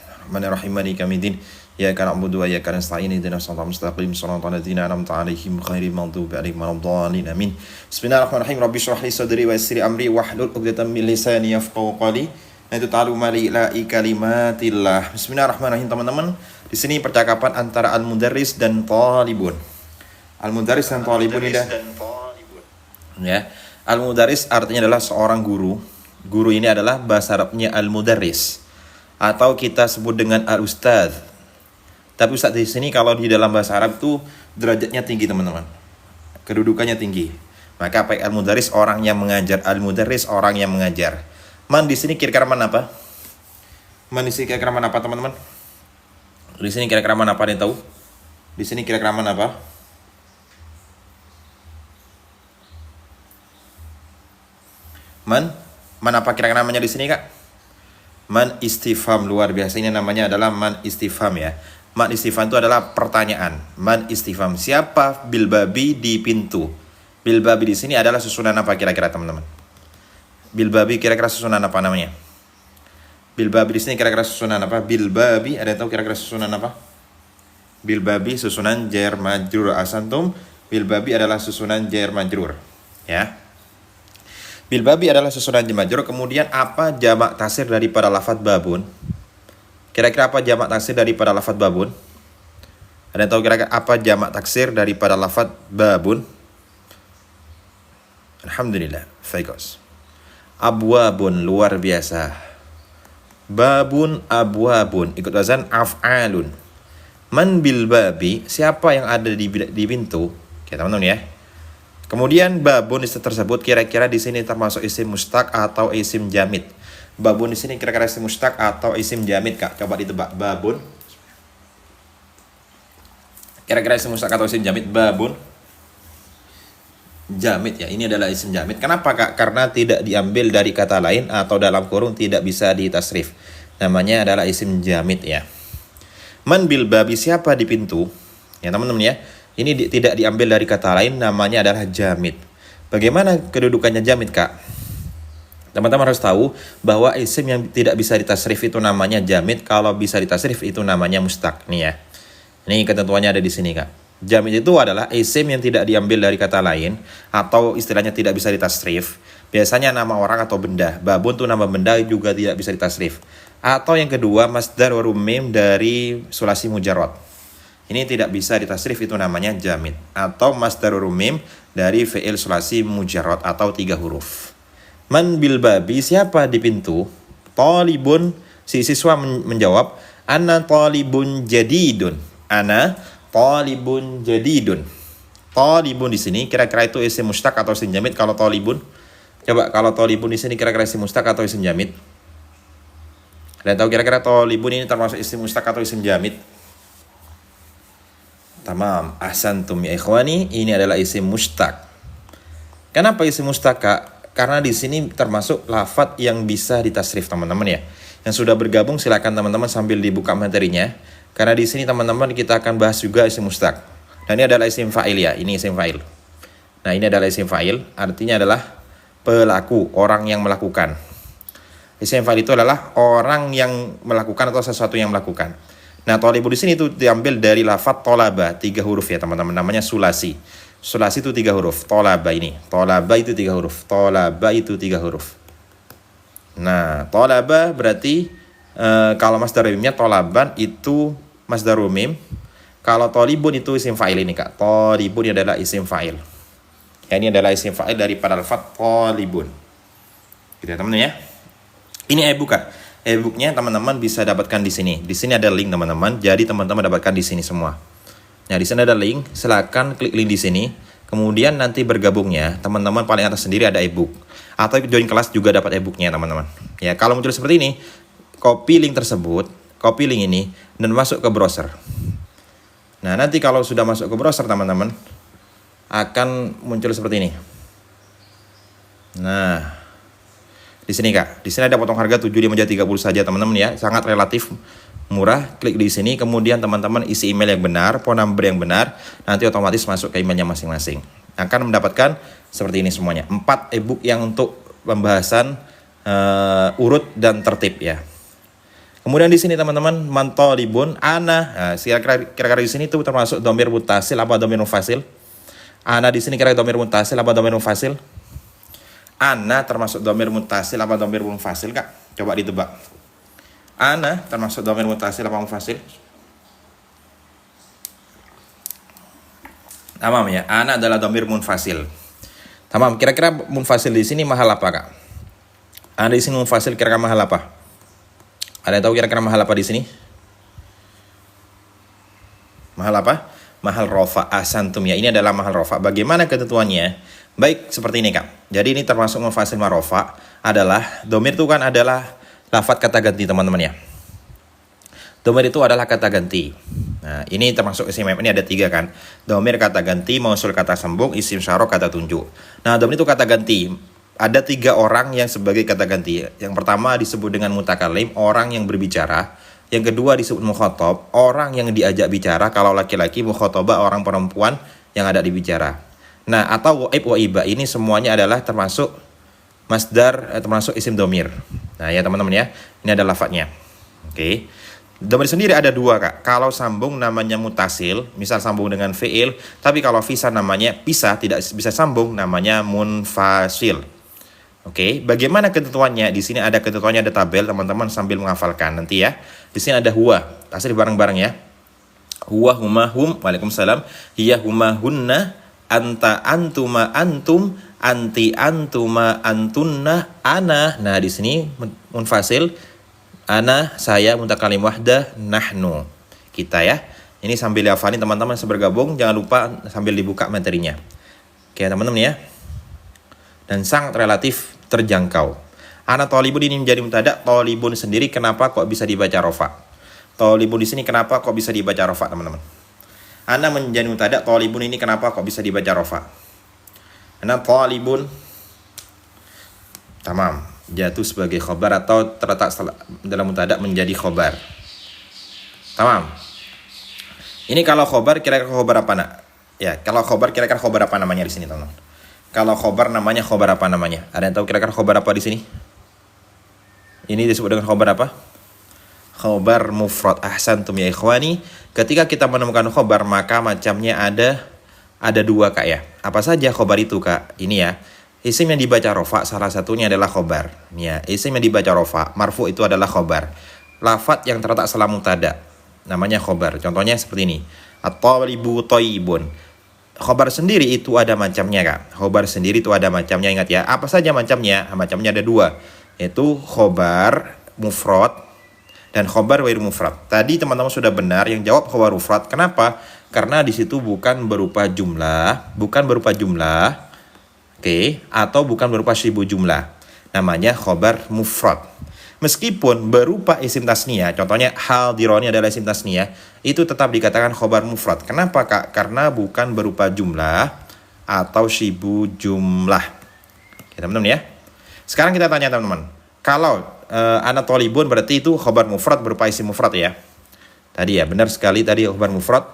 Bismillahirrahmanirrahim. Maliki yaumiddin. Iyyaka na'budu wa iyyaka nasta'in. Ihdinas siratal mustaqim. Shiratal ladzina an'amta 'alaihim ghairil maghdubi 'alaihim waladdallin. Amin. Bismillahirrahmanirrahim. Rabbi shrah li sadri wa yassir li amri wahlul 'uqdatam min lisani yafqahu qawli. Itu ta'alu mali ila'i kalimatillah. Bismillahirrahmanirrahim, teman-teman. Di sini percakapan antara al-mudarris dan talibun. Al-mudarris dan talibun ini ya. Al-mudarris artinya adalah seorang guru. Guru ini adalah bahasa Arabnya al-mudarris, atau kita sebut dengan al-ustadz. Tapi ustadz di sini kalau di dalam bahasa Arab itu derajatnya tinggi, teman-teman. Kedudukannya tinggi. Maka apa al-mudarris, orang yang mengajar. Al-mudarris orang yang mengajar. Man di sini kira-kira man apa? Man di sini kira-kira man apa, teman-teman? Di sini kira-kira man apa, ada yang tahu? Di sini kira-kira man apa? Man apa kira-kira namanya di sini, Kak? Man istifham, luar biasa. Ini namanya adalah man istifham ya. Man istifham itu adalah pertanyaan. Man istifham, siapa bilbabi di pintu? Bilbabi di sini adalah susunan apa kira-kira, teman-teman? Bilbabi kira-kira susunan apa namanya? Bilbabi di sini kira-kira susunan apa? Bilbabi, ada yang tahu kira-kira susunan apa? Bilbabi susunan jar majrur. Asantum, bilbabi adalah susunan jar majrur ya. Bilbabi adalah susunan jar majrur. Kemudian apa jamak taksir daripada lafadz babun? Kira-kira apa jamak taksir daripada lafadz babun? Ada yang tahu kira-kira apa jamak taksir daripada lafadz babun? Alhamdulillah, faikos. Abwabun, luar biasa. Babun, abwabun, ikut wazan af'alun. Man bil babi, siapa yang ada di pintu? Oke, teman-teman ya. Kemudian babun tersebut kira-kira di sini termasuk isim mustaq atau isim jamid. Babun di sini kira-kira isim mustaq atau isim jamid, Kak? Coba ditebak. Babun. Kira-kira isim mustaq atau isim jamid? Babun. Jamid ya. Ini adalah isim jamid. Kenapa, Kak? Karena tidak diambil dari kata lain atau dalam kurung tidak bisa ditasrif. Namanya adalah isim jamid ya. Man bil babi, siapa di pintu? Ya, teman-teman ya. Ini tidak diambil dari kata lain, namanya adalah jamid. Bagaimana kedudukannya jamid, Kak? Teman-teman harus tahu bahwa isim yang tidak bisa ditasrif itu namanya jamid. Kalau bisa ditasrif itu namanya mustaq. Nih ya. Ini ketentuannya ada di sini, Kak. Jamid itu adalah isim yang tidak diambil dari kata lain atau istilahnya tidak bisa ditasrif. Biasanya nama orang atau benda. Babun tuh nama benda juga tidak bisa ditasrif. Atau yang kedua, masdar warumim dari sulasi mujarrad. Ini tidak bisa ditasrif, itu namanya jamid. Atau masdar warumim dari fi'il sulasi mujarrad atau 3 huruf. Man bil babi, siapa di pintu? Talibun, si siswa menjawab, ana talibun jadidun. Ana talibun jadidun. Talibun di sini kira-kira itu isim mustaq atau isim jamid kalau talibun? Coba kalau talibun di sini kira-kira isim mustaq atau isim jamid? Kalian tahu kira-kira talibun ini termasuk isim mustaq atau isim jamid? Tamam, ahsantum ya ikhwani, ini adalah isim mustaq. Kenapa isim mustaq, Kak? Karena di sini termasuk lafadz yang bisa ditasrif, teman-teman ya. Yang sudah bergabung silakan teman-teman sambil dibuka materinya. Karena di sini teman-teman kita akan bahas juga isim mustaq. Nah, ini adalah isim fa'il ya, ini isim fa'il. Nah, ini adalah isim fa'il, artinya adalah pelaku, orang yang melakukan. Isim fa'il itu adalah orang yang melakukan atau sesuatu yang melakukan. Nah, tolibu di sini itu diambil dari lafadz tolaba, 3 huruf ya teman-teman, namanya sulasi. Sulasi itu 3 huruf, tolaba ini. Tolaba itu 3 huruf, tolaba itu 3 huruf. Nah, tolaba berarti kalau masdar mimnya tolaban itu masdar mim. Kalau tolibun itu isim fa'il ini, Kak. Tolibun ini adalah isim fa'il. Ya, ini adalah isim fa'il daripada lafadz tolibun. Gitu ya, teman-teman ya. Ini e-book, Kak. E-booknya teman-teman bisa dapatkan di sini. Di sini ada link, teman-teman. Jadi teman-teman dapatkan di sini semua. Nah, di sana ada link. Silakan klik link di sini. Kemudian nanti bergabungnya, teman-teman paling atas sendiri ada e-book. Atau join kelas juga dapat e-booknya, teman-teman. Ya, kalau muncul seperti ini, copy link tersebut, copy link ini, dan masuk ke browser. Nah, nanti kalau sudah masuk ke browser, teman-teman, akan muncul seperti ini. Nah, di sini, Kak. Di sini ada potong harga 7.530 saja, teman-teman ya. Sangat relatif murah. Klik di sini, kemudian teman-teman isi email yang benar, phone number yang benar, nanti otomatis masuk ke emailnya masing-masing. Akan mendapatkan seperti ini semuanya. 4 e-book yang untuk pembahasan urut dan tertib ya. Kemudian di sini teman-teman man talibun ana. Nah, kira-kira di sini tuh termasuk dhamir muttasil apa dhamir munfasil? Ana di sini kira-kira dhamir muttasil apa dhamir munfasil? Ana termasuk dhamir muttasil apa dhamir munfasil, Kak? Coba ditebak. Ana termasuk dhamir muttasil apa munfasil? Tamam ya, ana adalah dhamir munfasil. Tamam, kira-kira munfasil di sini mahal apa, Kak? Ana di sini munfasil kira-kira mahal apa? Ada yang tahu kira-kira mahal apa di sini? Mahal apa? Mahal rofa. Ahsantum ya. Ini adalah mahal rofa. Bagaimana ketentuannya? Baik, seperti ini, Kak. Jadi ini termasuk munfasil marofa adalah domir itu kan adalah lafadz kata ganti, teman-teman ya. Domir itu adalah kata ganti. Nah, ini termasuk isim ini ada 3 kan. Domir kata ganti, mausul kata sambung, isim syarok kata tunjuk. Nah, domir itu kata ganti. Ada 3 orang yang sebagai kata ganti. Yang pertama disebut dengan mutakalim, orang yang berbicara. Yang kedua disebut mukhatab, orang yang diajak bicara. Kalau laki-laki, mukhatabah orang perempuan yang ada dibicara. Nah, atau waib waiba ini semuanya adalah termasuk masdar, termasuk isim domir. Nah ya teman-teman ya, ini ada lafadznya. Oke. Domir sendiri ada 2, Kak. Kalau sambung namanya mutasil, misal sambung dengan fi'il. Tapi kalau pisah namanya pisah, tidak bisa sambung, namanya munfasil. Oke, bagaimana ketentuannya? Di sini ada ketentuannya, ada tabel, teman-teman sambil menghafalkan nanti ya. Di sini ada huwa, tasrif bareng-bareng ya. Huwa, huma, hum, waalaikumsalam. Hiya, huma, hunna, anta, antuma, antum, anti, antuma, antunna, ana. Nah, di sini munfasil, ana, saya, mutakalim wahdah, nahnu. Kita ya. Ini sambil dihafalin teman-teman bergabung, jangan lupa sambil dibuka materinya. Oke, teman-teman ya. Dan sangat relatif terjangkau. Ana tolibun ini menjadi mutada. Tolibun sendiri kenapa kok bisa dibaca rofa? Tolibun di sini kenapa kok bisa dibaca rofa, teman-teman? Ana menjadi mutada. Tolibun ini kenapa kok bisa dibaca rofa? Ana tolibun. Tamam. Jatuh sebagai khobar atau terletak dalam mutada menjadi khobar. Tamam. Ini kalau khobar kira-kira khobar apa, nak? Ya, kalau khobar kira-kira khobar apa namanya di sini, teman-teman? Kalau khobar namanya khobar apa namanya? Ada yang tahu kira-kira khobar apa di sini? Ini disebut dengan khobar apa? Khobar mufrad. Ahsantum ya ikhwani. Ketika kita menemukan khobar maka macamnya ada 2, Kak ya. Apa saja khobar itu, Kak? Ini ya. Isim yang dibaca rofa salah satunya adalah khobar. Ya, isim yang dibaca rofa, marfu itu adalah khobar. Lafadz yang terletak setelah mubtada namanya khobar. Contohnya seperti ini. At-talibu thayyibun. Khobar sendiri itu ada macamnya, Kak. Khobar sendiri itu ada macamnya, ingat ya. Apa saja macamnya? Macamnya ada 2, yaitu khobar mufrad dan khobar ghairu mufrad. Tadi teman-teman sudah benar yang jawab khobar mufrad. Kenapa? Karena di situ bukan berupa jumlah, oke, atau bukan berupa syibu jumlah. Namanya khobar mufrad. Meskipun berupa isim tasniyah, contohnya haldironi adalah isim tasniyah, itu tetap dikatakan khobar mufrad. Kenapa, Kak? Karena bukan berupa jumlah atau syibu jumlah. Oke, teman-teman ya. Sekarang kita tanya teman-teman. Kalau ana tolibun berarti itu khobar mufrad berupa isim mufrad ya. Tadi ya, benar sekali tadi khobar mufrad.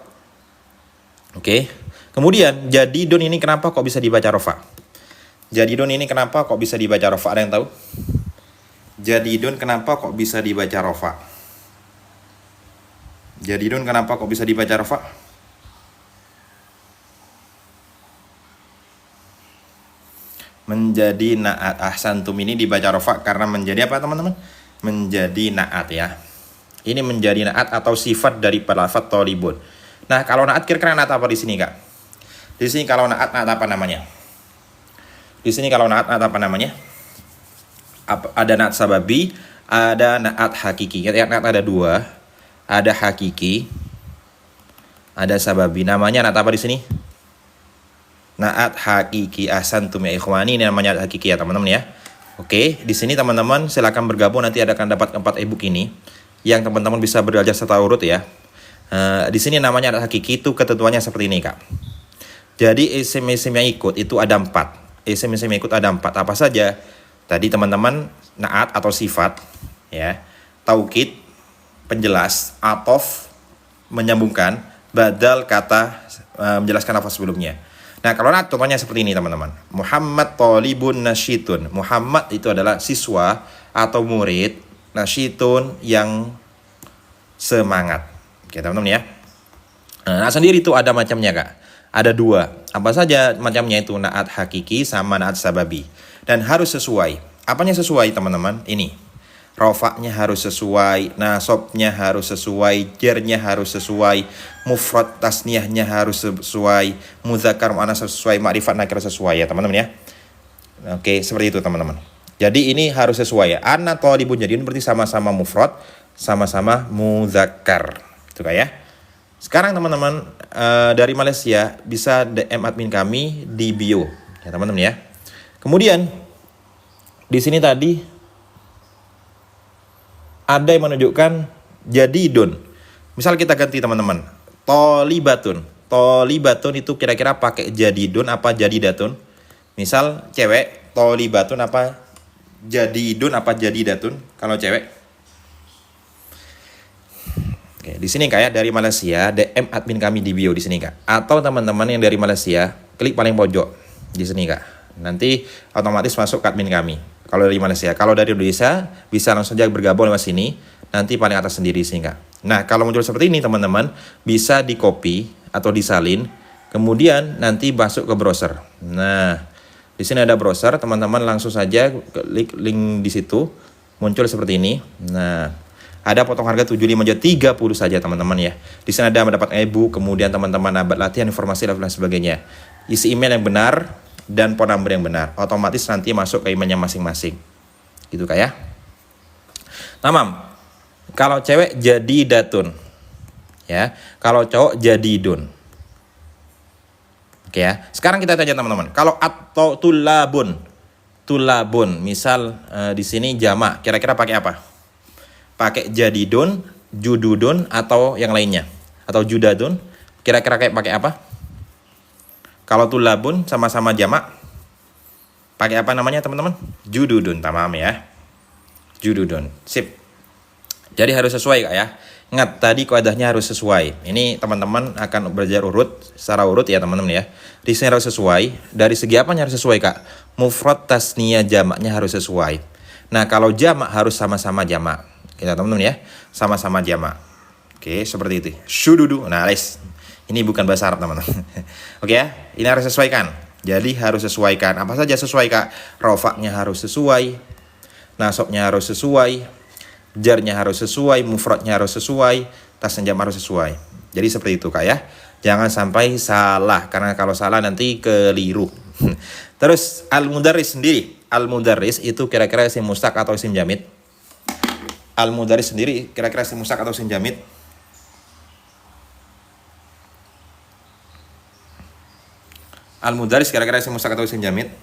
Oke. Kemudian jadidun ini kenapa kok bisa dibaca rofa? Jadidun ini kenapa kok bisa dibaca rofa? Ada yang tahu? Jadidun kenapa kok bisa dibaca rofa? Jadidun kenapa kok bisa dibaca rofa? Menjadi naat. Ahsantum ini dibaca rofa karena menjadi apa, teman-teman? Menjadi naat ya. Ini menjadi naat atau sifat dari lafadz tolibun. Nah, kalau naat kira-kira naat apa di sini, Kak? Di sini kalau naat apa namanya? Di sini kalau naat apa namanya? Ada naat sababi, ada naat hakiki. Naat ada 2, ada hakiki, ada sababi. Namanya naat apa di sini? Naat hakiki. Ahsantum ya ikhwani, ini namanya naat hakiki ya teman-teman ya. Oke, di sini teman-teman silakan bergabung, nanti akan dapat 4 ebook ini yang teman-teman bisa belajar secara urut ya. Di sini namanya naat hakiki itu ketentuannya seperti ini, Kak. Jadi isim-isim yang ikut itu ada 4. Isim-isim yang ikut ada 4. Apa saja? Tadi teman-teman naat atau sifat ya, taukid penjelas, atof menyambungkan, badal kata menjelaskan lafaz sebelumnya. Nah, kalau naat contohnya seperti ini teman-teman. Muhammad talibun nasyitun. Muhammad itu adalah siswa atau murid, nasyitun yang semangat. Oke teman-teman ya. Nah, naat sendiri itu ada macamnya Kak. Ada dua. Apa saja macamnya itu? Naat hakiki sama naat sababi. Dan harus sesuai. Apanya sesuai teman-teman? Ini. Rofaknya harus sesuai, nasobnya harus sesuai, jernya harus sesuai, mufrad tasniyahnya harus sesuai, muzakkar muannats sesuai, ma'rifat nakir sesuai ya teman-teman ya. Oke, seperti itu teman-teman. Jadi ini harus sesuai ya. Ana thalibun jadidun berarti sama-sama mufrad, sama-sama muzakkar. Itu Kak ya. Sekarang teman-teman dari Malaysia bisa DM admin kami di bio ya teman-teman ya. Kemudian di sini tadi ada yang menunjukkan jadidun. Misal kita ganti teman-teman. Tholibatun. Tholibatun itu kira-kira pakai jadidun apa jadidatun? Misal cewek, tholibatun apa jadidun apa jadidatun kalau cewek? Oke, di sini kayak dari Malaysia, DM admin kami di bio di sini Kak. Atau teman-teman yang dari Malaysia, klik paling pojok di sini Kak. Nanti otomatis masuk ke admin kami. Kalau dari Malaysia, kalau dari Indonesia bisa langsung saja bergabung lewat sini. Nanti paling atas sendiri sini Kak. Nah, kalau muncul seperti ini teman-teman, bisa di copy atau disalin, kemudian nanti masuk ke browser. Nah, di sini ada browser, teman-teman langsung saja klik link di situ, muncul seperti ini. Nah, ada potong harga 75.30 saja teman-teman ya. Di sana ada mendapat e-book, kemudian teman-teman dapat latihan informasi dan sebagainya. Isi email yang benar dan phone number yang benar. Otomatis nanti masuk ke emailnya masing-masing. Gitu Kak ya. Tamam. Kalau cewek jadi datun. Ya. Kalau cowok jadi dun. Oke ya. Sekarang kita tanya teman-teman. Kalau atau tulabun. Tulabun. Misal di sini jamak. Kira-kira pakai apa? Pakai jadidun, jududun, atau yang lainnya, atau judadun, kira-kira kayak pakai apa? Kalau tulabun sama-sama jamak, pakai apa namanya teman-teman? Jududun, tamam ya. Jududun, sip. Jadi harus sesuai Kak ya. Ingat tadi kaidahnya harus sesuai. Ini teman-teman akan belajar urut, secara urut ya teman-teman ya. Di sini harus sesuai. Dari segi apanya harus sesuai Kak? Mufrad tasniyah jamaknya harus sesuai. Nah kalau jamak harus sama-sama jamak. Kita teman-teman ya, sama-sama jamak. Oke, seperti itu. Syududu. Nah, ini bukan bahasa Arab teman-teman. Oke ya, ini harus sesuaikan. Jadi harus sesuaikan. Apa saja sesuai Kak? Rofaknya harus sesuai, nasobnya harus sesuai, jarnya harus sesuai, mufradnya harus sesuai, tasnya jam harus sesuai. Jadi seperti itu Kak ya. Jangan sampai salah, karena kalau salah nanti keliru. Terus al-mudarris sendiri. Al-mudarris itu kira-kira isim mustaq atau isim jamid? Al-mudarris sendiri kira-kira isim mustaq atau isim jamid? Al-mudarris kira-kira isim mustaq atau isim jamid?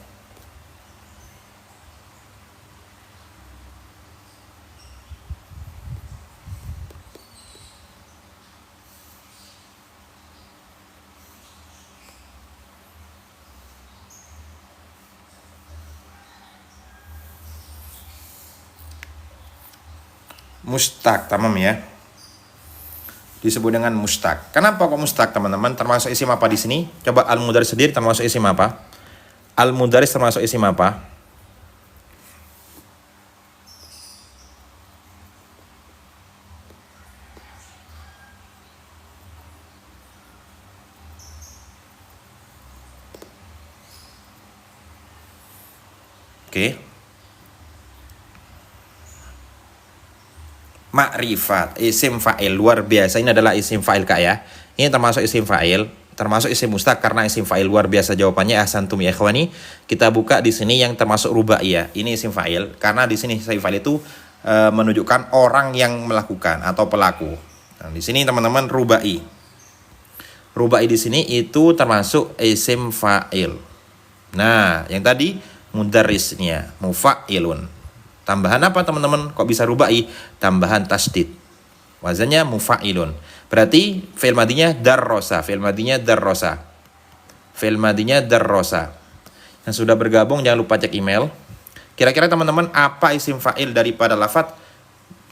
Mustaq, tamam ya. Disebut dengan mustaq. Kenapa kok mustaq teman-teman? Termasuk isim apa di sini? Coba al-mudarris sendiri termasuk isim apa? Al-mudarris termasuk isim apa? Oke. Ma'rifat, isim fa'il, luar biasa. Ini adalah isim fa'il Kak ya. Ini termasuk isim fa'il, termasuk isim mustaq karena isim fa'il, luar biasa jawabannya. Ahsantum ya ikhwani. Kita buka di sini yang termasuk rubaiyah. Ini isim fa'il karena di sini isim fa'il itu menunjukkan orang yang melakukan atau pelaku. Nah, di sini teman-teman rubai. Rubai di sini itu termasuk isim fa'il. Nah, yang tadi mudarrisnya mufa'ilun. Tambahan apa teman-teman? Kok bisa rubai? Tambahan tasdid. Wazannya mufa'ilun. Berarti fi'il madinya darrosa. Fi'il madinya darrosa. Fi'il madinya darrosa. Yang sudah bergabung jangan lupa cek email. Kira-kira teman-teman apa isim fa'il daripada lafadz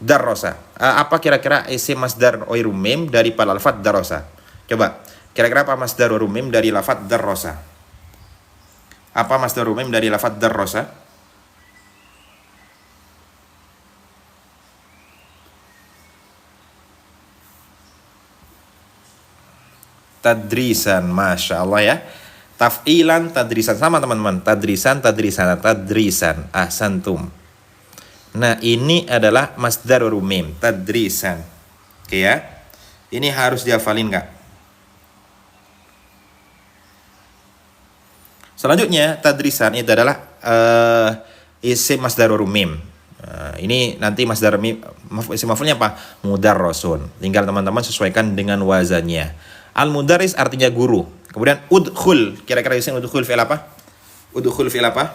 darrosa? Apa kira-kira isim masdar oirum mim daripada lafadz darrosa? Coba. Kira-kira apa masdar oirum mim dari lafadz darrosa? Apa masdar oirum mim dari lafadz darrosa? tadrisan, masya Allah ya. Taf'ilan tadrisan, sama teman-teman, tadrisan ahsantum. Nah ini adalah masdarur mim, tadrisan. Oke ya, ini harus dihafalin kak. Selanjutnya tadrisan itu adalah isim masdarur mim. Ini nanti masdar mim, isim maf'ulnya apa? Mudarrasun. Tinggal teman-teman sesuaikan dengan wazannya. Al-mudarris artinya guru. Kemudian udkhul, kira-kira isim udkhul fi'il apa? Udkhul fi'il apa?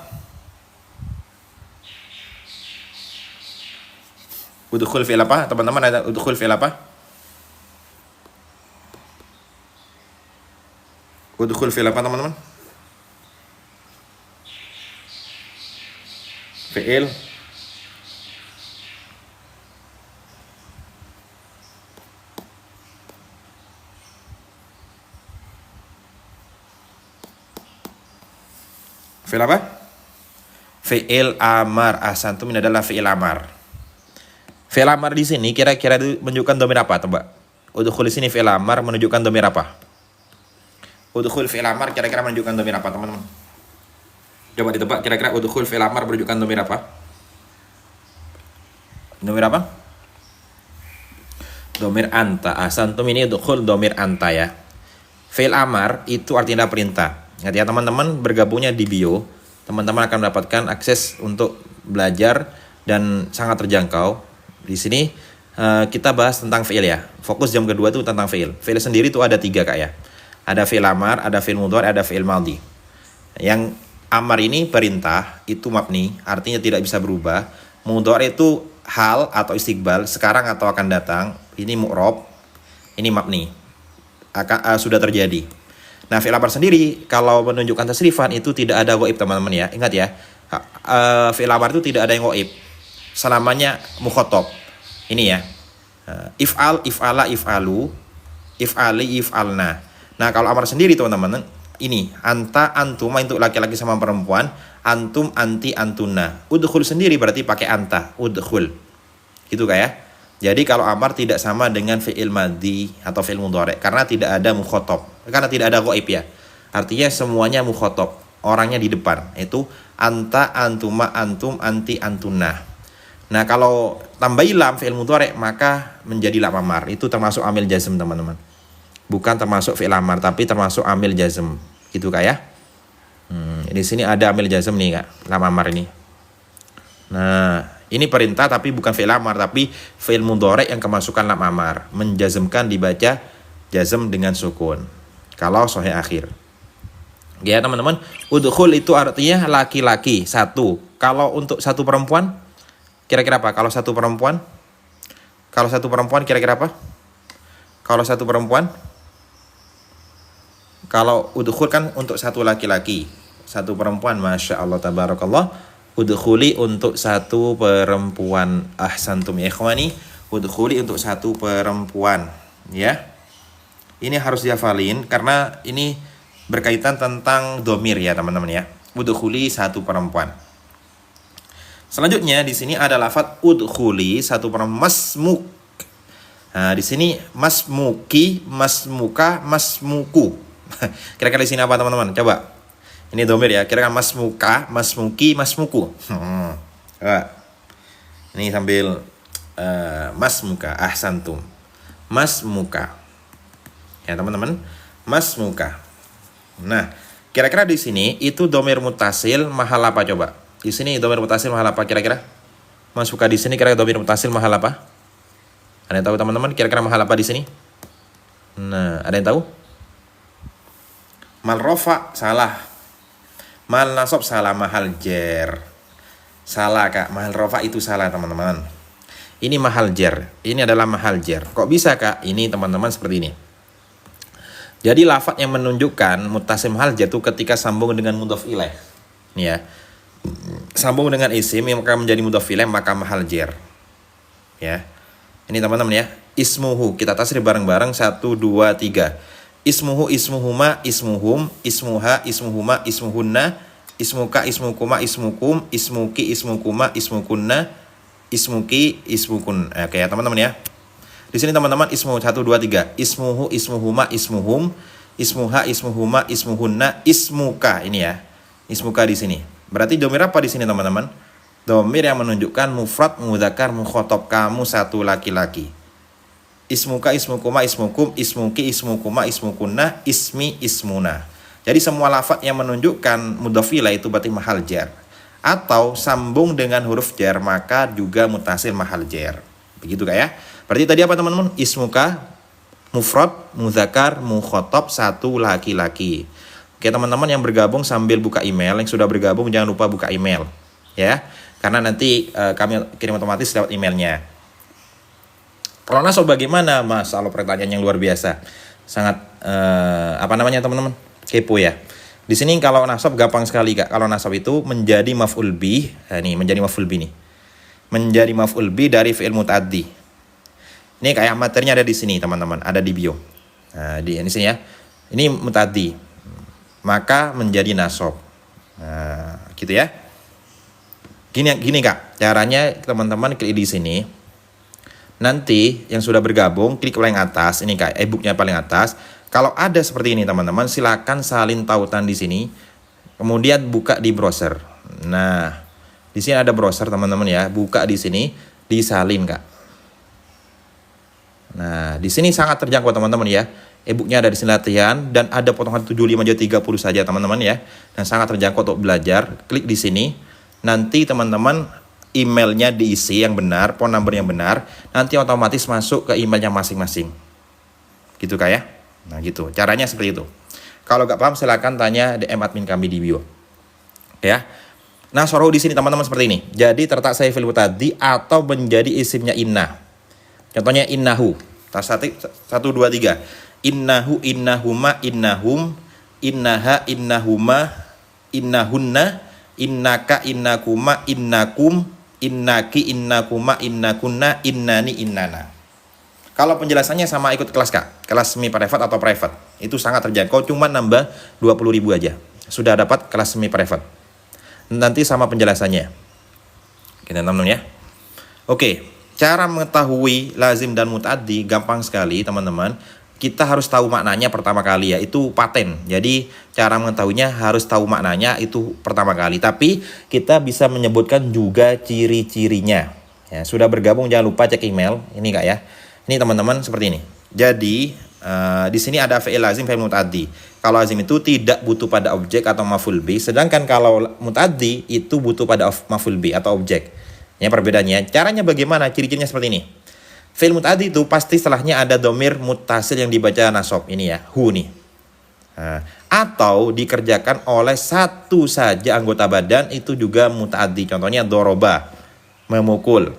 Udkhul fi'il apa? Teman-teman ada udkhul fi'il apa? Udkhul fi'il apa teman-teman? Fi'il fi'il apa? Fi'il amar. Ahsantum, ini adalah fi'il amar. Fi'il amar di sini kira-kira menunjukkan domir apa, coba? Udkhul di sini fi'il amar menunjukkan domir apa? Udkhul fi'il amar kira-kira menunjukkan domir apa, teman-teman? Coba ditebak kira-kira udkhul fi'il amar menunjukkan domir apa? Domir apa? Domir anta. Ahsantum, ini udkhul domir anta ya. Fi'il amar itu artinya perintah. Ingat ya teman-teman, bergabungnya di bio, teman-teman akan mendapatkan akses untuk belajar dan sangat terjangkau. Di sini kita bahas tentang fi'il ya. Fokus jam kedua itu tentang fi'il. Fi'il sendiri itu ada 3 kak ya. Ada fi'il amar, ada fi'il mudhari, ada fi'il madhi. Yang amar ini perintah, itu mabni, artinya tidak bisa berubah. Mudhari itu hal atau istiqbal, sekarang atau akan datang. Ini mu'rob, ini mabni, sudah terjadi. Nah fi'il amar sendiri kalau menunjukkan tasrifan itu tidak ada ghaib teman-teman ya. Ingat ya, fi'il amar itu tidak ada yang ghaib, selamanya mukhatab. Ini ya, if'al, if'ala, if'alu, if'ali, if'alna. Nah kalau amar sendiri teman-teman, ini anta, antuma untuk laki-laki sama perempuan, antum, anti, antuna. Udkhul sendiri berarti pakai anta, udkhul. Gitu kayak. Jadi kalau amar tidak sama dengan fi'il madhi atau fi'il mudhari karena tidak ada mukhatab, karena tidak ada ghaib ya. Artinya semuanya mukhatab, orangnya di depan. Itu anta, antuma, antum, anti, antuna. Nah kalau tambah lam fi'il mudhari maka menjadi lam amar. Itu termasuk amil jazm teman-teman. Bukan termasuk fi'il amar tapi termasuk amil jazm. Gitu kak ya. Di sini ada amil jazm nih kak, lam amar ini. Nah ini perintah tapi bukan fi'il amar tapi fi'il mudhari yang kemasukan lam amar, menjazmkan dibaca jazm dengan sukun kalau sahih akhir. Ya teman-teman, udkhul itu artinya laki-laki satu. Kalau untuk satu perempuan kira-kira apa? Kalau satu perempuan kira-kira apa? Kalau satu perempuan, kalau udkhul kan untuk satu laki-laki, satu perempuan, masya Allah tabarakallah. Udkhuli untuk satu perempuan. Ahsantum ya ikhwani, udkhuli untuk satu perempuan ya. Ini harus dihafalin karena ini berkaitan tentang domir ya teman-teman ya. Udkhuli satu perempuan. Selanjutnya di sini ada lafaz udkhuli satu perempuan, masmuk. Nah, di sini masmuki, masmuka, masmuku. Kira-kira di sini apa teman-teman? Coba. Ini domir ya, kira-kira masmuka, masmuki, masmuku. Ini sambil masmuka, ahsantum. Masmuka. Ya teman-teman, masmuka. Nah, kira-kira di sini itu domir mutasil mahal apa coba? Di sini domir mutasil mahal apa kira-kira? Masmuka di sini kira-kira domir mutasil mahal apa? Ada yang tahu teman-teman? Kira-kira mahal apa di sini? Nah, ada yang tahu? Mal rofa salah. Mal nasab salah, mahal jer salah kak, mahal rofa itu salah teman-teman. Ini mahal jer, ini adalah mahal jer. Kok bisa kak? Ini teman-teman seperti ini. Jadi lafaz yang menunjukkan mutasil mahal jer itu ketika sambung dengan mudhof ilaih. Nih ya, sambung dengan isim yang akan menjadi mudhof ilaih maka mahal jer. Ya, ini teman-teman ya. Ismuhu, kita tasrif bareng-bareng 1, 2, 3. Ismuhu, ismuhuma, ismuhum, ismuha, ismuhuma, ismuhunna, ismuka, ismukuma, ismukum, ismuki, ismukuma, ismukunna, ismuki, ismukun. Oke ya teman-teman ya. Di sini teman-teman ismu 1, 2, 3. Ismuhu, ismuhuma, ismuhum, ismuha, ismuhuma, ismuhunna, ismuka. Ini ya, ismuka di sini. Berarti domir apa di sini teman-teman? Domir yang menunjukkan mufrad, mudzakkar, mukhatab, kamu satu laki-laki. Ismuka, ismukuma, ismukum, ismuki, ismukuma, ismukunna, ismi, ismuna. Jadi semua lafaz yang menunjukkan mudhof ilaih itu berarti mahal jar. Atau sambung dengan huruf jar maka juga mutasil mahal jar. Begitu Kak ya. Berarti tadi apa teman-teman? Ismuka, mufrad, mudzakkar, mukhatab, satu laki-laki. Oke teman-teman yang bergabung sambil buka email, yang sudah bergabung jangan lupa buka email ya. Karena nanti kami kirim otomatis lewat emailnya. Kalau nasab bagaimana? Masalah pertanyaan yang luar biasa. Sangat apa namanya teman-teman? Kepo ya. Di sini kalau nasab gampang sekali Kak. Kalau nasab itu menjadi maf'ul bih. Nah, ini menjadi maf'ul bih nih. Menjadi maf'ul bih dari fi'il muta'addi. Ini kayak materinya ada di sini teman-teman, ada di bio. Nah, di sini ya. Ini muta'addi. Maka menjadi nasab. Nah, gitu ya. Gini Kak, caranya teman-teman klik di sini. Nanti yang sudah bergabung klik paling atas, ini Kak, e-booknya paling atas. Kalau ada seperti ini teman-teman, silakan salin tautan di sini. Kemudian buka di browser. Nah, di sini ada browser teman-teman ya, buka di sini, disalin Kak. Nah, di sini sangat terjangkau teman-teman ya. E-booknya ada di sini latihan dan ada potongan 75-30 saja teman-teman ya. Dan sangat terjangkau untuk belajar. Klik di sini. Nanti teman-teman emailnya diisi yang benar, phone number yang benar, nanti otomatis masuk ke emailnya masing-masing. Gitu Kak ya. Nah gitu, caranya seperti itu. Kalau gak paham silakan tanya DM admin kami di bio. Ya. Nah soroh di sini teman-teman seperti ini. Jadi tertak saya fi'il muta'addi atau menjadi isimnya inna. Contohnya innahu. 1, 2, 3. Innahu, innahuma, innahum, innaha, innahuma, innahunna, innaka, innakuma, innakum, innaki, innakuma, innakunna, innani, innana. Kalau penjelasannya sama ikut kelas Kak, kelas semi private atau private. Itu sangat terjangkau, cuma nambah 20.000 aja. Sudah dapat kelas semi private. Nanti sama penjelasannya. Kita teman-teman ya. Oke, cara mengetahui lazim dan muta'addi gampang sekali teman-teman. Kita harus tahu maknanya pertama kali ya, itu paten. Jadi cara mengetahuinya harus tahu maknanya itu pertama kali. Tapi kita bisa menyebutkan juga ciri-cirinya. Ya, sudah bergabung jangan lupa cek email ini Kak ya. Ini teman-teman seperti ini. Jadi di sini ada fi'il lazim, fi'il muta'addi. Kalau lazim itu tidak butuh pada objek atau maf'ul bih, sedangkan kalau muta'addi itu butuh pada maf'ul bih atau objek. Ya perbedaannya. Caranya bagaimana? Ciri-cirinya seperti ini. Fi'il muta'addi itu pasti setelahnya ada domir muttasil yang dibaca nasab. Ini ya, hu nih. Nah, atau dikerjakan oleh satu saja anggota badan itu juga muta'addi. Contohnya doroba, memukul.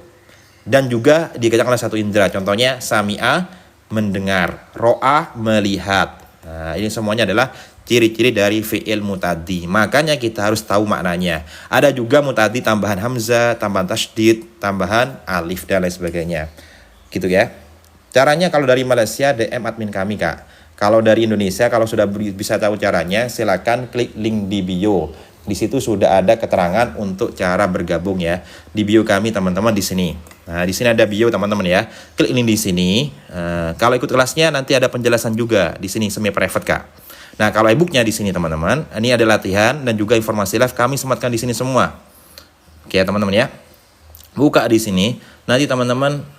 Dan juga dikerjakan oleh satu indera. Contohnya sami'a, mendengar. Ro'a, melihat. Nah, ini semuanya adalah ciri-ciri dari fi'il muta'addi. Makanya kita harus tahu maknanya. Ada juga muta'addi tambahan hamzah, tambahan tasydid, tambahan alif dan lain sebagainya. Gitu ya. Caranya kalau dari Malaysia DM admin kami Kak. Kalau dari Indonesia kalau sudah bisa tahu caranya silakan klik link di bio. Di situ sudah ada keterangan untuk cara bergabung ya. Di bio kami teman-teman di sini. Nah, di sini ada bio teman-teman ya. Klik link di sini. Kalau ikut kelasnya nanti ada penjelasan juga di sini semi private Kak. Nah, kalau e-booknya di sini teman-teman, ini ada latihan dan juga informasi live kami sematkan di sini semua. Oke ya teman-teman ya. Buka di sini, nanti teman-teman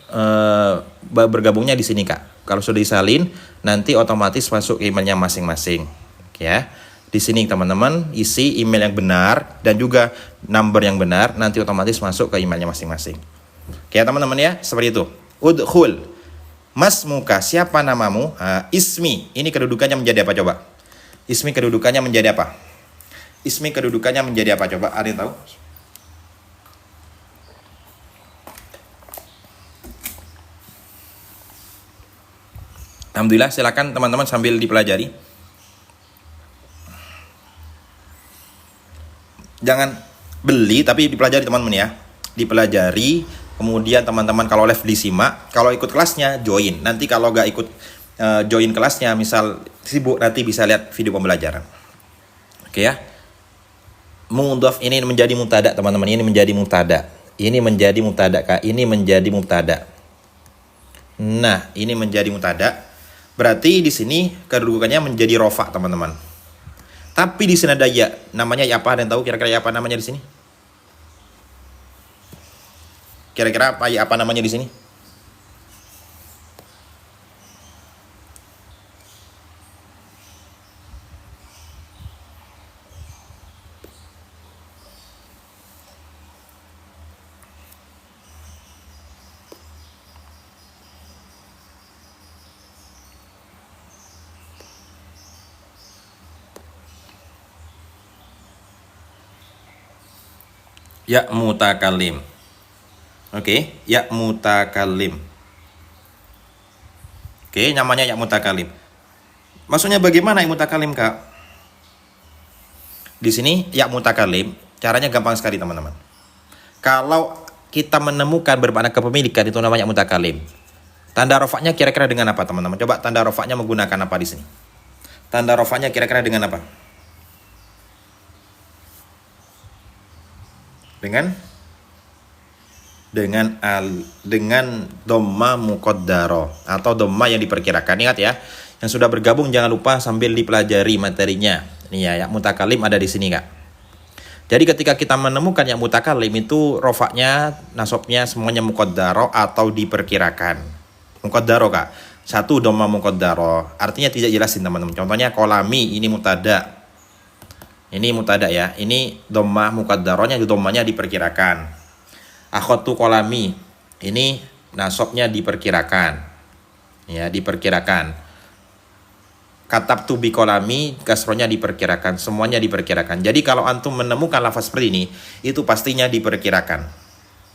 bergabungnya di sini Kak. Kalau sudah disalin, nanti otomatis masuk ke emailnya masing-masing. Oke ya. Di sini teman-teman isi email yang benar dan juga number yang benar, nanti otomatis masuk ke emailnya masing-masing. Oke ya teman-teman ya, seperti itu. Udkhul. Masmuka, siapa namamu? Ismi, ini kedudukannya menjadi apa coba? Ismi kedudukannya menjadi apa? Ismi kedudukannya menjadi apa coba? Ada yang tahu? Alhamdulillah, silakan teman-teman sambil dipelajari. Jangan beli tapi dipelajari teman-teman ya. Dipelajari, kemudian teman-teman kalau live disimak, kalau ikut kelasnya join. Nanti kalau gak ikut join kelasnya, misal sibuk, nanti bisa lihat video pembelajaran. Oke ya. Mudhof ini menjadi mubtada teman-teman, ini menjadi mubtada. Ini menjadi mubtada Kak, ini menjadi mubtada. Nah, ini menjadi mubtada. Berarti di sini kedudukannya menjadi rofa, teman-teman. Tapi di sini ada ya, namanya ya apa? Ada yang tahu kira-kira ya apa namanya di sini? Kira-kira apa ya apa namanya di sini? Ya mutakalim. Oke, ya mutakalim. Oke, namanya ya mutakalim. Maksudnya bagaimana ya mutakalim, Kak? Di sini ya mutakalim, caranya gampang sekali, teman-teman. Kalau kita menemukan bermakna kepemilikan itu namanya mutakalim. Tanda rofaknya kira-kira dengan apa, teman-teman? Coba tanda rofaknya menggunakan apa di sini? Tanda rofaknya kira-kira dengan apa? Dengan dhamma muqaddaro atau dhamma yang diperkirakan. Ingat ya, yang sudah bergabung jangan lupa sambil dipelajari materinya. Ini ya mutakalim ada di sini, Kak. Jadi ketika kita menemukan yang mutakalim itu rofaknya, nasabnya semuanya muqaddaro atau diperkirakan. Muqaddaro, Kak. Satu dhamma muqaddaro, artinya tidak jelasin, teman-teman. Contohnya kolami, ini mutada. Ini mutada ya. Ini dhamma muqaddaronya, dhammanya diperkirakan. Akhadtu kolami, ini nasabnya diperkirakan. Ya, diperkirakan. Katabtu bi kolami, kasronya diperkirakan. Semuanya diperkirakan. Jadi kalau antum menemukan lafaz seperti ini, itu pastinya diperkirakan.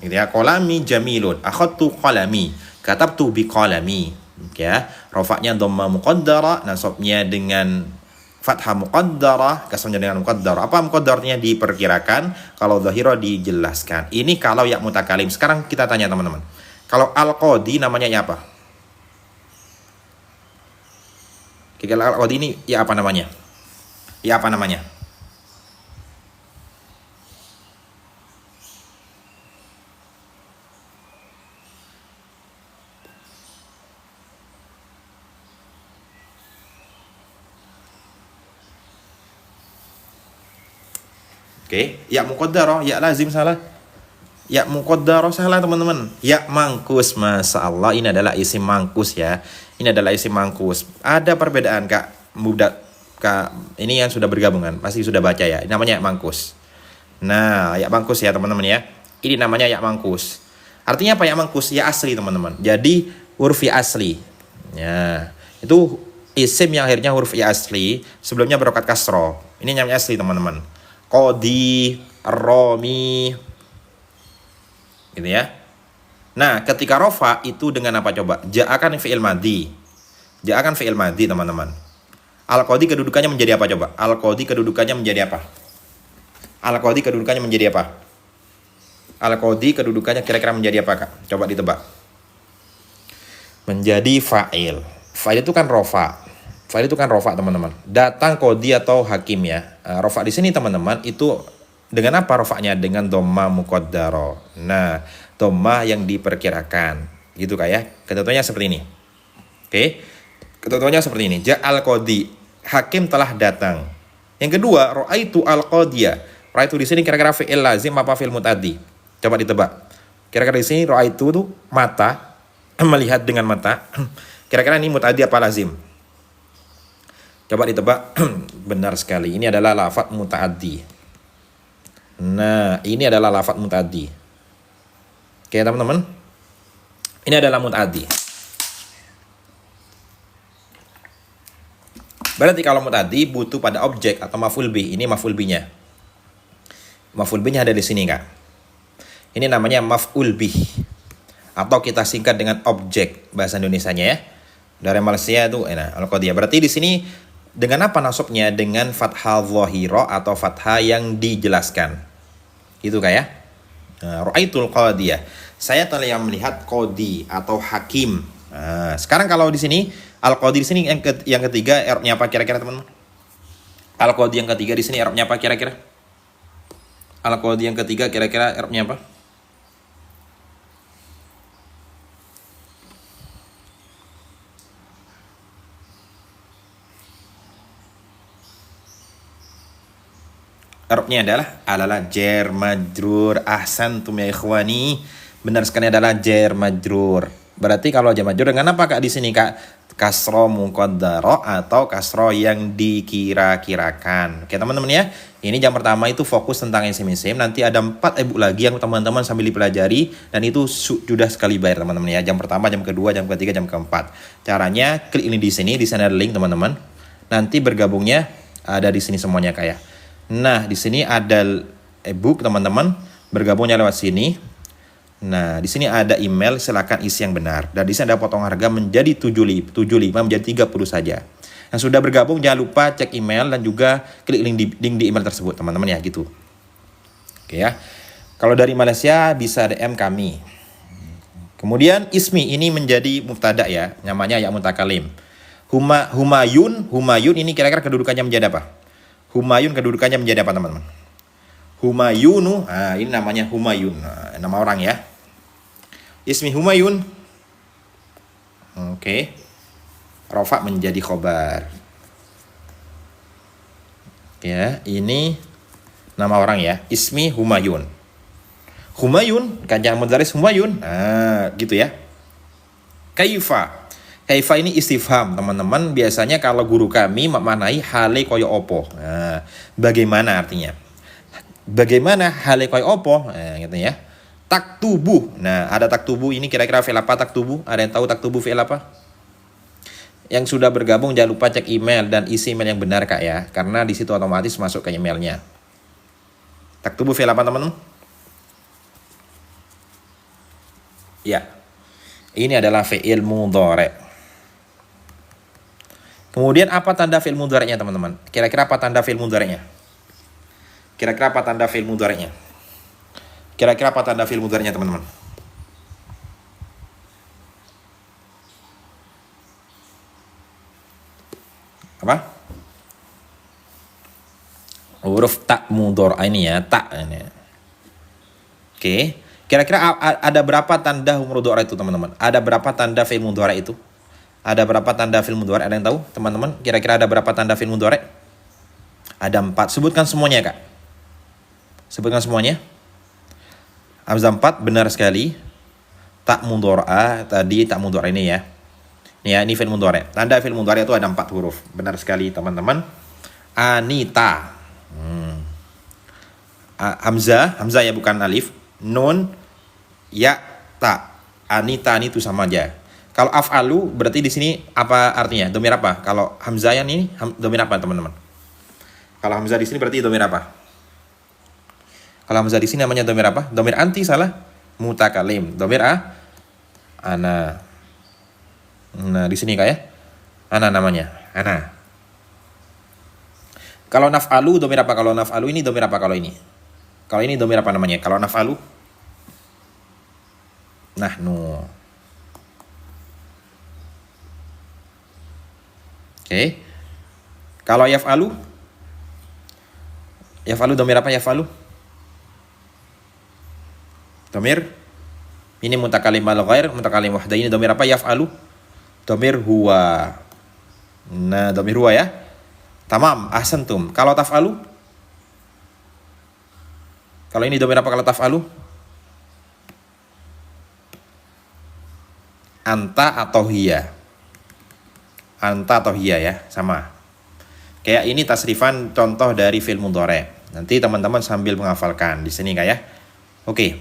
Gitu ya. Kolami jamilun. Akhadtu kolami. Katabtu bi kolami. Ya, rofaknya dhamma muqaddara, nasabnya dengan fathah muqaddarah, kasranya dengan muqaddarah. Apa muqaddarahnya? Diperkirakan. Kalau dhahira dijelaskan. Ini kalau ya mutakalim. Sekarang kita tanya, teman-teman. Kalau al-qadi namanya ya apa? Kalau al-qadi ini ya apa namanya? Ya apa namanya? Oke, ya muqaddarah, ya lazim salah. Ya muqaddarah salah, teman-teman. Ya mangkus, Masya Allah. Ini adalah isim mangkus ya. Ini adalah isim mangkus. Ada perbedaan, Kak. Budak, Kak. Ini yang sudah bergabungan. Pasti sudah baca ya. Ini namanya ya mangkus. Nah, ya mangkus ya, teman-teman ya. Ini namanya ya mangkus. Artinya apa ya mangkus? Ya asli, teman-teman. Jadi huruf ya asli. Ya, itu isim yang akhirnya huruf ya asli. Sebelumnya berokat kasro. Ini namanya asli, teman-teman. Qadi, romi, gitu ya. Nah, ketika rofa itu dengan apa coba? Ja'akan fi'il madhi. Ja'akan fi'il madhi, teman-teman. Al-qadi kedudukannya menjadi apa coba? Al-qadi kedudukannya menjadi apa? Al-qadi kedudukannya menjadi apa? Al-qadi kedudukannya kira-kira menjadi apa, Kak? Coba ditebak. Menjadi fa'il. Fa'il itu kan rofa. Fa'il itu kan rofa, teman-teman. Datang qadi atau hakim ya. Rofa di sini, teman-teman, itu dengan apa rofaknya? Dengan dhamma muqaddaro. Nah, dhamma yang diperkirakan. Gitu, Kak ya. Ketentuannya seperti ini. Oke. Ketentuannya seperti ini. Ja'al qadi. Hakim telah datang. Yang kedua, ra'aitu al-qadiyah. Ra'aitu di sini kira-kira fi'il lazim apa fi'il mutaddi? Coba ditebak. Kira-kira di sini ra'aitu itu mata, melihat dengan mata. Kira-kira ini mutaddi apa lazim? Coba ditebak. Benar sekali. Ini adalah lafadz muta'addi. Nah, ini adalah lafadz muta'addi. Oke, teman-teman. Ini adalah muta'addi. Berarti kalau muta'addi butuh pada objek atau maf'ul bih. Ini maf'ul bihnya. Maf'ul bihnya ada di sini, Kak. Ini namanya maf'ul bih. Atau kita singkat dengan objek bahasa Indonesianya ya. Dari Malaysia itu al-qadiyah. Berarti di sini dengan apa nasabnya? Dengan fathah dhahira atau fathah yang dijelaskan. Gitu, Kak ya. Nah, ra'aitul qadiyah. Saya telah melihat qadi atau hakim. Nah, sekarang kalau di sini al-qadi di sini yang ketiga i'rabnya apa kira-kira, teman-teman? Al-qadi yang ketiga di sini i'rabnya apa kira-kira? Al-qadi yang ketiga kira-kira i'rabnya apa? Arabnya adalah jar majrur. Ahsantum ya ikhwani. Benar sekali adalah jar majrur. Berarti kalau jar majrur dengan apa Kak di sini Kak? Kasro muqaddaro atau kasro yang dikira-kirakan. Oke teman-teman ya. Ini jam pertama itu fokus tentang isim-isim. Nanti ada 4 ebook lagi yang teman-teman sambil dipelajari. Dan itu sudah sekali bayar teman-teman ya. Jam pertama, jam kedua, jam ketiga, jam keempat. Caranya klik ini di sini. Di sana ada link teman-teman. Nanti bergabungnya ada di sini semuanya Kak ya. Nah di sini ada ebook teman-teman. Bergabungnya lewat sini. Nah, di sini ada email, silakan isi yang benar. Dan di sini ada potong harga menjadi 75 menjadi 30 saja. Yang sudah bergabung jangan lupa cek email dan juga klik link di email tersebut, teman-teman ya, gitu. Oke ya. Kalau dari Malaysia bisa DM kami. Kemudian ismi ini menjadi mubtada ya, namanya ya mutakalim. Humayun ini kira-kira kedudukannya menjadi apa? Humayun kedudukannya menjadi apa, teman-teman? Humayunu, ini namanya Humayun, nama orang ya. Ismi Humayun. Oke. Rafa menjadi khobar. Ya, ini nama orang ya. Ismi Humayun. Humayun, kajian mudaris Humayun. Gitu ya. Kaifa. Kaifa ini istifham, teman-teman. Biasanya kalau guru kami memaknai hale koyo opo. Bagaimana artinya? Bagaimana hale koyo opo? Gitu ya. Taktubu. Nah, ada taktubu ini kira-kira fi'il apa taktubu? Ada yang tahu taktubu fi'il apa? Yang sudah bergabung jangan lupa cek email dan isi email yang benar Kak ya, karena di situ otomatis masuk ke emailnya. Taktubu fi'il apa teman-teman? Ya. Ini adalah fi'il mudhari'. Kemudian apa tanda fi'il mudhari'nya teman-teman? Kira-kira apa tanda fi'il mudhari'nya? Kira-kira apa tanda fi'il mudhari'nya? Kira-kira apa tanda fi'il mudhari'nya teman-teman? Apa? Huruf tak mudhari' ini ya, tak ini. Oke. Kira-kira ada berapa tanda mudhari' itu teman-teman? Ada berapa tanda fi'il mudhari' itu? Ada berapa tanda fi'il mudhari'? Ada yang tahu teman-teman? Kira-kira ada berapa tanda fi'il mudhari'? Ada 4. Sebutkan semuanya Kak. Sebutkan semuanya. Hamzah 4 benar sekali. Tak mudhari'ah tadi tak mudhari' ini ya. Ini fi'il mudhari'. Tanda fi'il mudhari' itu ada 4 huruf. Benar sekali teman-teman. Anita. Hamzah ya bukan alif. Nun ya ta. Anita ini itu sama aja. Kalau af'alu berarti di sini apa artinya? Domir apa? Kalau hamzah yang ini domir apa teman-teman? Kalau hamzah di sini berarti domir apa? Kalau hamzah di sini namanya domir apa? Domir anti salah. Mutakalim. Domir ana. Nah, di sini Kak ya. Ana namanya. Ana. Kalau naf'alu domir apa? Kalau naf'alu ini domir apa kalau ini? Kalau ini domir apa namanya? Kalau naf'alu? Nahnu. Oke. Kalau yaf'alu? Yaf'alu domir apa yaf'alu? Domir ini mutakalim al-ghair, mutakalim wahdah. Ini domir apa? Yaf'alu. Domir huwa. Nah, domir huwa ya. Tamam, ahsantum. Kalau taf'alu? Kalau ini domir apa kalau taf'alu? Anta atau hiya. Anta atau hiya ya, sama. Kayak ini tasrifan contoh dari fi'il mudhari'. Nanti teman-teman sambil menghafalkan di sini Kak ya. Oke.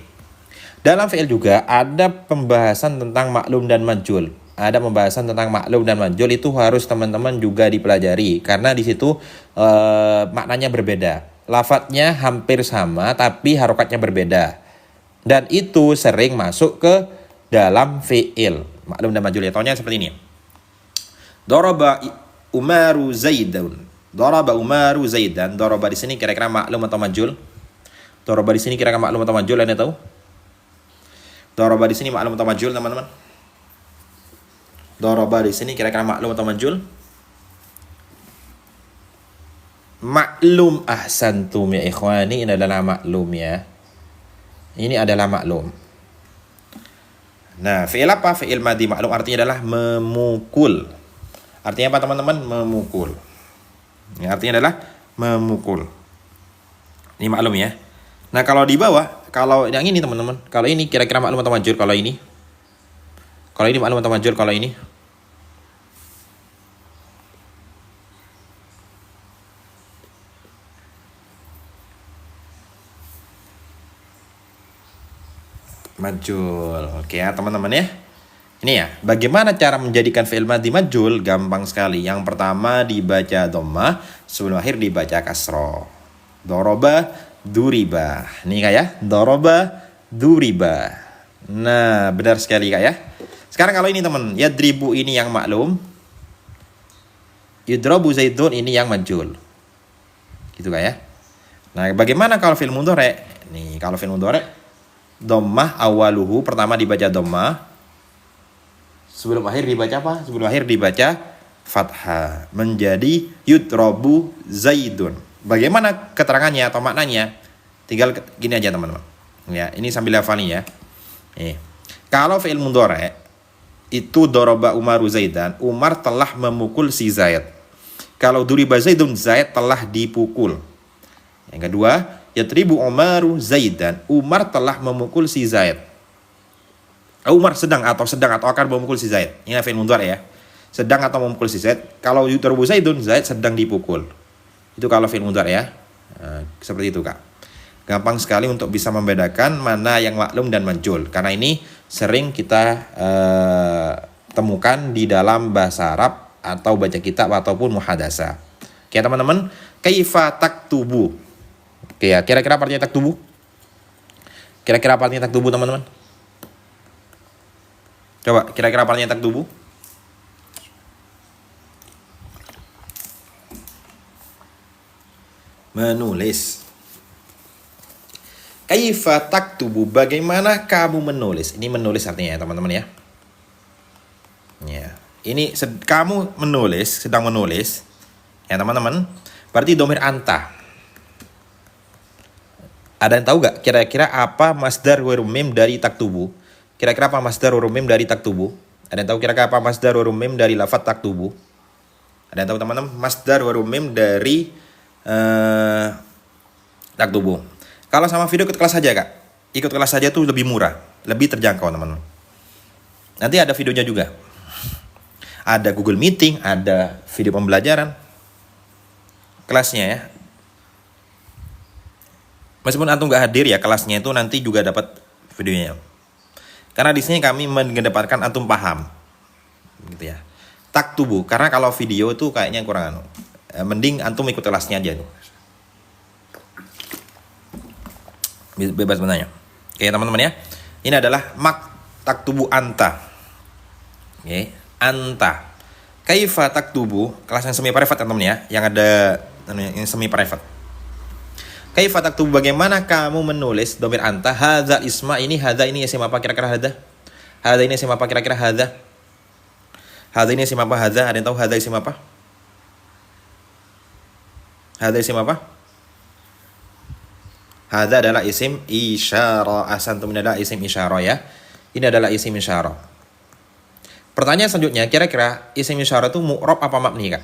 Dalam fi'il juga ada pembahasan tentang maklum dan majhul. Ada pembahasan tentang maklum dan majhul itu harus teman-teman juga dipelajari karena di situ maknanya berbeda. Lafadznya hampir sama tapi harokatnya berbeda. Dan itu sering masuk ke dalam fi'il. Maklum dan majhul ya. Contohnya seperti ini. Daraba Umaru Zaidun. Daraba Umaru Zaidan. Daraba di sini kira-kira maklum atau majhul? Daraba di sini kira-kira maklum atau majhul? Anda tahu? Daraba di sini maklum atau majhul, teman-teman? Daraba di sini kira-kira maklum atau majhul? Maklum, ahsantum ya ikhwani, ini adalah maklum ya. Ini adalah maklum. Nah, fi'il apa? Fi'il madhi maklum artinya adalah memukul. Artinya apa teman-teman? Memukul. Ya, artinya adalah memukul. Ini maklum ya. Nah kalau di bawah, kalau yang ini teman-teman, kalau ini kira-kira maklum atau majhul kalau ini? Kalau ini maklum atau majhul kalau ini? Majhul. Oke ya teman-teman ya. Ini ya, bagaimana cara menjadikan fi'il madhi majhul? Gampang sekali. Yang pertama dibaca dhammah, sebelum akhir dibaca kasroh. Doroba, duriba. Ini kak ya, doroba, duriba. Nah, benar sekali kak ya. Sekarang kalau ini teman, yadribu ini yang maklum, yudrobu zaidun ini yang majhul. Gitu kak ya. Nah, bagaimana kalau fi'il mudhari'? Nih, kalau fi'il mudhari' dhammah awaluhu, pertama dibaca dhammah. Sebelum akhir dibaca apa? Sebelum akhir dibaca fathah. Menjadi yudrobu zaidun. Bagaimana keterangannya atau maknanya? Tinggal gini aja teman-teman. Ya, ini sambil hafal ya. Kalau fi'il mudhari' itu doroba Umaru Zaidan, Umar telah memukul si Zaid. Kalau duriba Zaidun, Zaid telah dipukul. Yang kedua, yatribu Umaru Zaidan, Umar telah memukul si Zaid. Umar sedang atau akan memukul si Zaid. Ini fi'il mudhari' ya. Sedang atau memukul si Zaid. Kalau yudrobu Zaidun, Zaid sedang dipukul. Itu kalau fi'il mudhari' ya. Nah, seperti itu kak. Gampang sekali untuk bisa membedakan mana yang maklum dan majhul. Karena ini sering kita temukan di dalam bahasa Arab atau baca kitab ataupun muhadasa. Oke teman-teman. Kaifa taktubu. Oke ya, kira-kira apa artinya taktubu? Kira-kira apa artinya taktubu teman-teman? Coba, kira-kira apa artinya taktubu? Menulis. Kaifa taktubu, bagaimana kamu menulis? Ini menulis artinya ya teman-teman ya. Ya, ini kamu menulis, sedang menulis. Ya teman-teman, berarti domir anta. Ada yang tahu gak kira-kira apa masdar warumim dari taktubu? Kira-kira apa masdar warumim dari taktubu? Ada yang tahu kira-kira apa masdar warumim dari lafaz taktubu? Ada yang tahu teman-teman? Masdar warumim dari taktubu. Kalau sama video ikut kelas saja kak. Ikut kelas saja tuh lebih murah, lebih terjangkau teman-teman. Nanti ada videonya juga. Ada Google Meeting, ada video pembelajaran kelasnya ya. Meskipun antum nggak hadir ya kelasnya itu nanti juga dapat videonya. Karena di sini kami mengedepankan antum paham, gitu ya. Taktubu, karena kalau video itu kayaknya kurang mending antum ikut kelasnya aja tuh. Bebas bertanya. Oke teman-teman ya. Ini adalah taktubu anta. Oke, anta. Kaifa taktubu, kelas yang semi private teman-teman ya, yang ada yang semi private. Kaifa taktubu, bagaimana kamu menulis domir anta? Hadza isma, ini hadza ini isim apa kira-kira hadza? Hadza ini isim apa kira-kira hadza? Hadza ini isim apa hadza? Ada yang tahu hadza isim apa? Hadza isim apa? Hadza adalah isim isyarah. Asantum adalah isim isyarah ya. Ini adalah isim isyarah. Pertanyaan selanjutnya, kira-kira isim isyarah itu mu'rab apa mabni kak?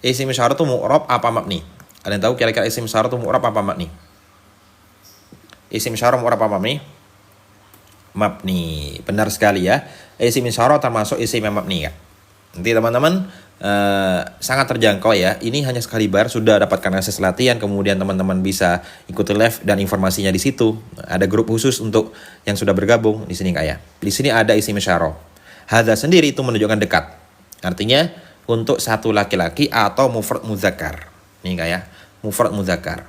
Isim isyarah itu mu'rab apa mabni? Ada yang tahu kira-kira isim isyarah itu mu'rab apa mabni? Isim isyarah mu'rab apa mabni? Mabni. Benar sekali ya. Isim isyarah termasuk isim yang mabni ya. Nanti teman-teman sangat terjangkau ya. Ini hanya sekali bar sudah dapatkan akses latihan, kemudian teman-teman bisa ikuti live dan informasinya di situ. Ada grup khusus untuk yang sudah bergabung di sini kak ya. Di sini ada isim isyarah. Hadza sendiri itu menunjukkan dekat. Artinya untuk satu laki-laki atau mufrad muzakkar. Nih kayak mufrad muzakkar.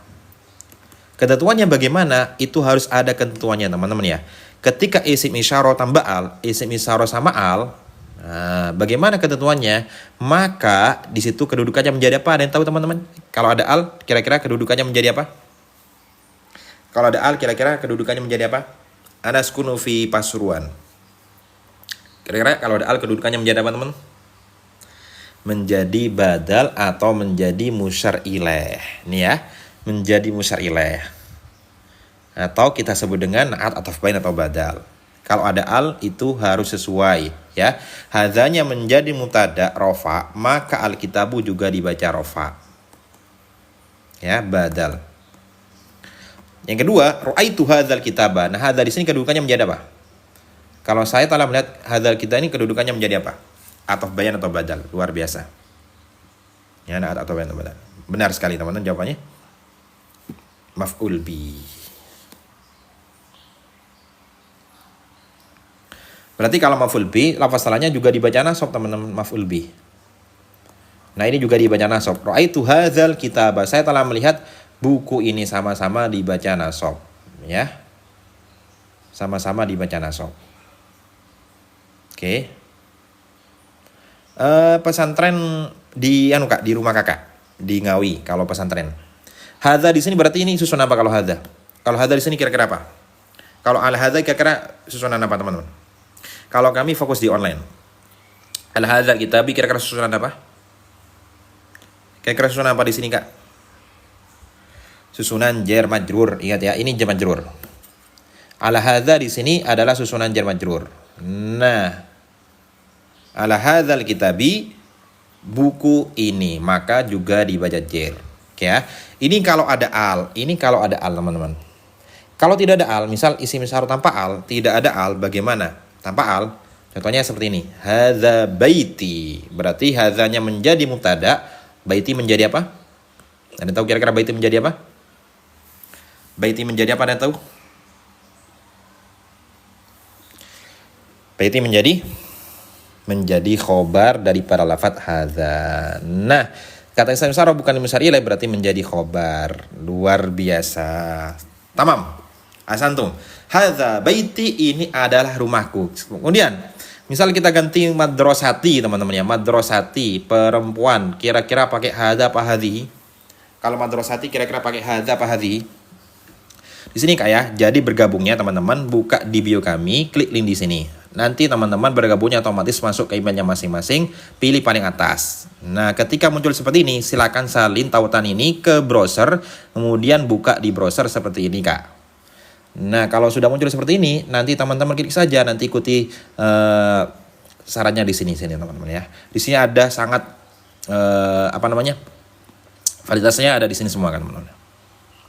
Ketentuannya bagaimana? Itu harus ada ketentuannya teman-teman ya. Ketika isim isyarah tambah al, isim isyarah sama al, nah, bagaimana ketentuannya? Maka di situ kedudukannya menjadi apa? Ada yang tahu teman-teman? Kalau ada al, kira-kira kedudukannya menjadi apa? Kalau ada al, kira-kira kedudukannya menjadi apa? Anaskunu fi Pasuruan. Kira-kira kalau ada al, kedudukannya menjadi apa teman-teman? Menjadi badal atau menjadi musyar ilaih. Nih ya, menjadi musyar ilaih. Atau kita sebut dengan naat atau bain atau badal. Kalau ada al itu harus sesuai ya. Hadzanya menjadi mubtada rofa, maka alkitabu juga dibaca rofa. Ya, badal. Yang kedua, ra'aitu hadzal kitaba. Nah, hadza di sini kedudukannya menjadi apa? Kalau saya telah melihat hadzal kita ini kedudukannya menjadi apa? Atau bayan atau badal. Luar biasa. Ya, nah, atau bayan atau badal. Benar sekali teman-teman jawabannya. Maf'ul bi. Berarti kalau maf'ul bi, lafaz salahnya juga dibaca nasab teman-teman, maf'ul bi. Nah, ini juga dibaca nasab. Ra'aitu hadzal kitaba. Saya telah melihat buku ini, sama-sama dibaca nasab, ya. Sama-sama dibaca nasab. Oke. Pesantren di Kak, di rumah Kakak, di Ngawi kalau pesantren. Hadza di sini berarti ini susunan apa kalau hadza? Kalau hadza di sini kira-kira apa? Kalau al hadza kira-kira susunan apa, teman-teman? Kalau kami fokus di online. Al hadza kitabi kira-kira susunan apa? Kira-kira susunan apa di sini, Kak? Susunan jar majrur. Ingat ya, ini jar majrur. Ala hadza di sini adalah susunan jar majrur. Nah, ala hadzal kitabi, buku ini, maka juga dibaca jar. Oke ya. Ini kalau ada al, teman-teman. Kalau tidak ada al, misal isim syarat tanpa al, tidak ada al, bagaimana? Tanpa al, contohnya seperti ini. Hadza baiti. Berarti hadzanya menjadi mubtada, baiti menjadi apa? Anda tahu kira-kira baiti menjadi apa? Baiti menjadi apa, Anda tahu? Baiti menjadi khobar daripada lafaz hadza. Nah, kata isim syarah bukan musar ilaih berarti menjadi khobar. Luar biasa. Tamam. Asantum. Hadza baiti, ini adalah rumahku. Kemudian, misal kita ganti madrasati, teman-teman ya. Madrasati, perempuan. Kira-kira pakai hadza apa hadhihi? Kalau madrasati kira-kira pakai hadza apa hadhihi? Di sini Kak ya, jadi bergabungnya teman-teman, buka di bio kami, klik link di sini. Nanti teman-teman bergabungnya otomatis masuk ke emailnya masing-masing, pilih paling atas. Nah, ketika muncul seperti ini, silakan salin tautan ini ke browser, kemudian buka di browser seperti ini Kak. Nah, kalau sudah muncul seperti ini, nanti teman-teman klik saja, nanti ikuti sarannya di sini teman-teman ya. Di sini ada sangat validitasnya ada di sini semua kan teman-teman.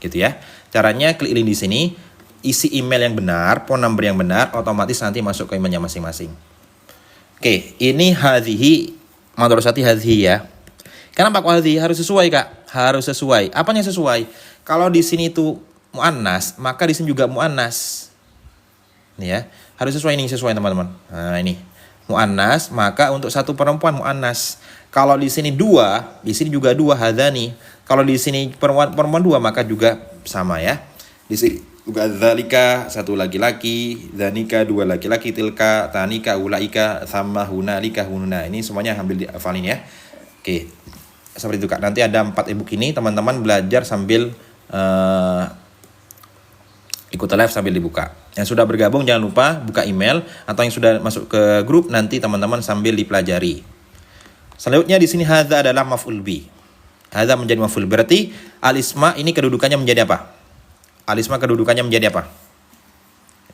Gitu ya. Caranya klik link di sini, isi email yang benar, phone number yang benar, otomatis nanti masuk ke emailnya masing-masing. Oke, ini hadhihi, madrasati hadhihi ya. Kenapa kok hadhihi? Harus sesuai Kak, harus sesuai. Apanya sesuai? Kalau di sini itu muannas, maka di sini juga muannas. Nih ya, harus sesuai, ini sesuai teman-teman. Nah ini muannas, maka untuk satu perempuan muannas. Kalau di sini dua, di sini juga dua hadzani. Kalau di sini perempuan dua, maka juga sama ya. Di sini juga dzalika satu laki-laki, dzanika dua laki-laki, tilka, tanika, ulaika, sama hunalika, hununa. Ini semuanya ambil dihafalin ya. Oke. Seperti itu Kak. Nanti ada 4 ebook ini, teman-teman belajar sambil ikut live sambil dibuka. Yang sudah bergabung jangan lupa buka email, atau yang sudah masuk ke grup nanti teman-teman sambil dipelajari. Selanjutnya di sini hadza adalah maf'ul bi. Hadza menjadi maf'ul, berarti al-isma ini kedudukannya menjadi apa? Al-isma kedudukannya menjadi apa?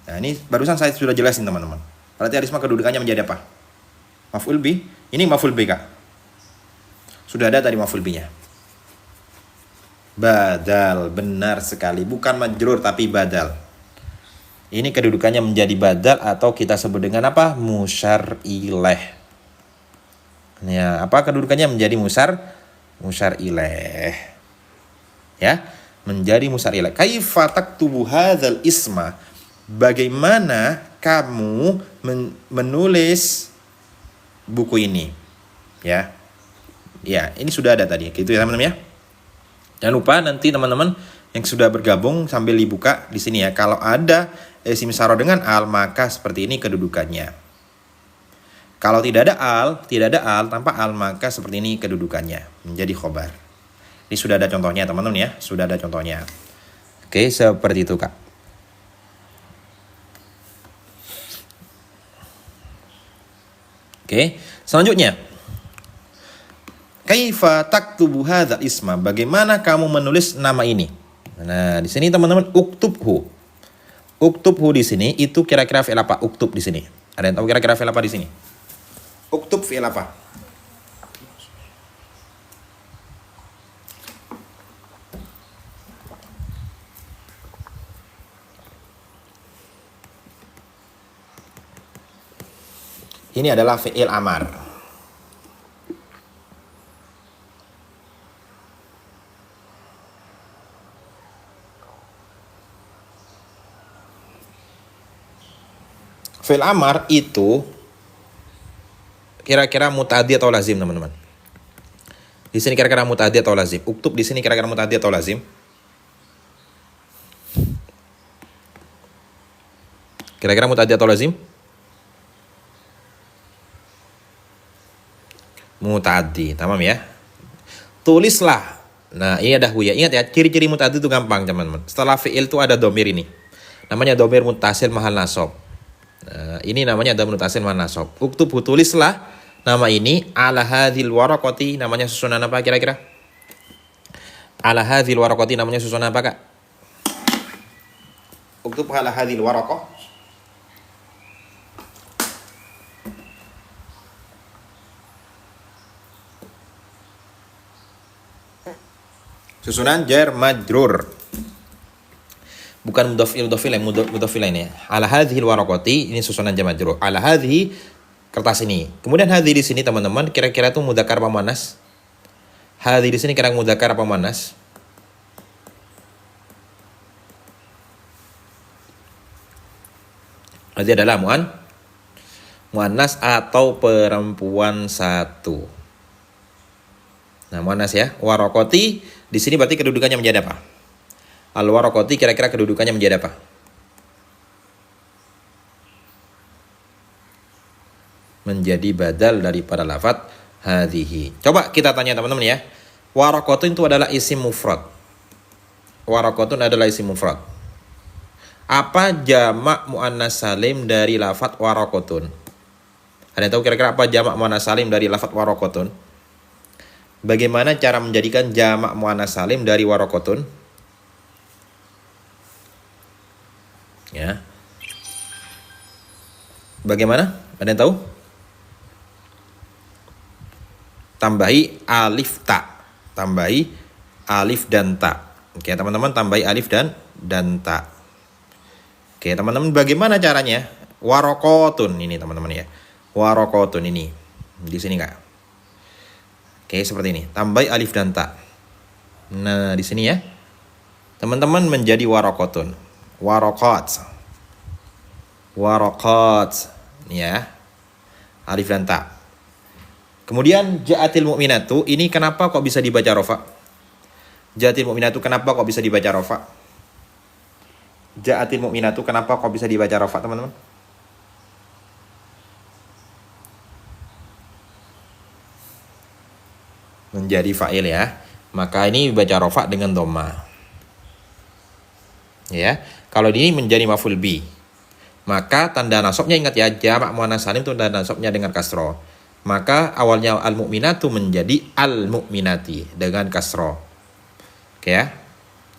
Nah, ini barusan saya sudah jelasin teman-teman. Berarti al-isma kedudukannya menjadi apa? Maf'ul bi. Ini maf'ul bi Kak. Sudah ada tadi maf'ul bi-nya. Badal, benar sekali. Bukan majrur tapi badal. Ini kedudukannya menjadi badal atau kita sebut dengan apa? Musyar ilaih. Ya, apa kedudukannya menjadi musyar ilaih. Ya, menjadi musyar ilaih. Kaifa taktubu hadzal isma? Bagaimana kamu menulis buku ini? Ya. Ya, ini sudah ada tadi. Gitu ya, teman-teman ya. Jangan lupa nanti teman-teman yang sudah bergabung sambil dibuka di sini ya. Kalau ada isim syarah dengan al, maka seperti ini kedudukannya. Kalau tidak ada al, tanpa al, maka seperti ini kedudukannya, menjadi khobar. Ini sudah ada contohnya teman-teman ya, sudah ada contohnya. Oke, seperti itu Kak. Oke, selanjutnya. Kaifa taktubu hadzal isma? Bagaimana kamu menulis nama ini? Nah, di sini teman-teman uktubhu. Uktubhu di sini itu kira-kira fi'il apa? Uktub di sini. Ada yang tahu kira-kira fi'il apa di sini? Uktub fi'il apa? Ini adalah fi'il amar. Fi'il amar itu kira-kira muta'addi atau lazim, teman-teman. Di sini kira-kira muta'addi atau lazim. Uktub di sini kira-kira muta'addi atau lazim. Kira-kira muta'addi atau lazim? Muta'addi, tamam ya. Tulislah. Nah, ini ada huya. Ingat ya, ciri-ciri muta'addi itu gampang, teman-teman. Setelah fi'il itu ada domir ini. Namanya domir muttasil mahal nasab. Nah, ini namanya domir muttasil mahal nasab. Uktub, tulislah nama ini ala hadhil waraqati. Namanya susunan apa kira-kira? Ala hadhil waraqati namanya susunan apa, Kak? Uktub ala hadhil waraqah. Susunan jar majrur. Bukan mudhafil yang mudhafil ini ya. Ala hadhil waraqati ini susunan jar majrur. Ala hadhi kertas ini. Kemudian hadhi di sini teman-teman kira-kira itu mudzakkar apa muannas? Hadhi di sini kira mudzakkar apa muannas? Hadhi adalah muannas atau perempuan satu. Nah, muannas ya. Waraqati di sini berarti kedudukannya menjadi apa? Al-waraqati kira-kira kedudukannya menjadi apa? Menjadi badal daripada lafaz hadhihi. Coba kita tanya teman-teman ya. Waraqatun itu adalah isim mufrad. Waraqatun adalah isim mufrad. Apa jamak muannas salim dari lafaz waraqatun? Ada yang tahu kira-kira apa jamak muannas salim dari lafaz waraqatun? Bagaimana cara menjadikan jamak muannas salim dari waraqatun? Ya. Bagaimana? Ada yang tahu? Tambahi alif ta. Tambahi alif dan ta. Oke, teman-teman, tambahi alif dan ta. Oke, teman-teman, bagaimana caranya? Waraqatun ini, teman-teman ya. Waraqatun ini. Di sini Kak. Oke, seperti ini. Tambahi alif dan ta. Nah, di sini ya. Teman-teman menjadi waraqatun. Waraqat. Waraqat. Ini ya. Alif dan ta. Kemudian ja'atil mu'minatu. Ini kenapa kok bisa dibaca rofa? Ja'atil mu'minatu kenapa kok bisa dibaca rofa? Ja'atil mu'minatu kenapa kok bisa dibaca rofa, teman-teman? Menjadi fa'il ya. Maka ini baca rofa dengan dhamma. Ya. Kalau ini menjadi maf'ul bi. Maka tanda nasabnya ingat ya, jamak muannas salim itu tanda nasabnya dengan kasroh. Maka awalnya al-mu'minatu menjadi al-mu'minati dengan kasroh. Oke ya.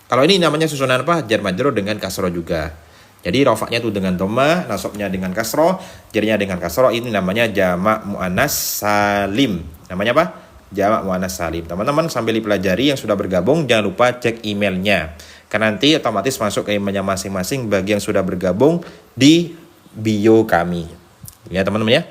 Kalau ini namanya susunan apa? Jar majrur dengan kasroh juga. Jadi rofaknya itu dengan dhamma, nasabnya dengan kasroh, jarnya dengan kasroh. Ini namanya jamak muannas salim. Namanya apa? Jamak muannas salim. Teman-teman sambil dipelajari yang sudah bergabung jangan lupa cek emailnya. Karena nanti otomatis masuk ke emailnya masing-masing bagi yang sudah bergabung di bio kami. Ya teman-teman ya.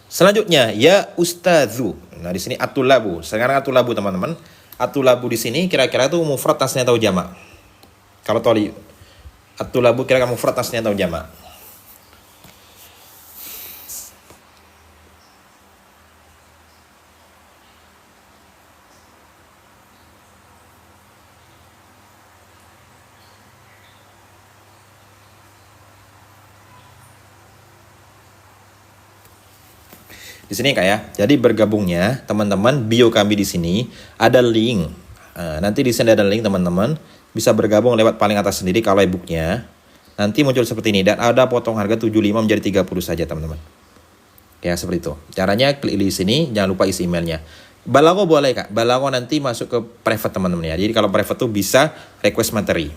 Selanjutnya ya ustadzu. Nah di sini atulabu. Sekarang atulabu teman-teman. Atulabu di sini kira-kira itu mufrad tasnya atau jamak? Kalau tadi atulabu kira-kira mufrad tasnya atau jamak? Di sini Kak ya. Jadi bergabungnya teman-teman bio kami di sini ada link. Nanti di sini ada link teman-teman. Bisa bergabung lewat paling atas sendiri kalau e-booknya. Nanti muncul seperti ini dan ada potong harga 75 menjadi 30 saja teman-teman. Ya seperti itu. Caranya klik di sini, jangan lupa isi emailnya. Balago boleh Kak. Balago nanti masuk ke private teman-teman ya. Jadi kalau private tuh bisa request materi.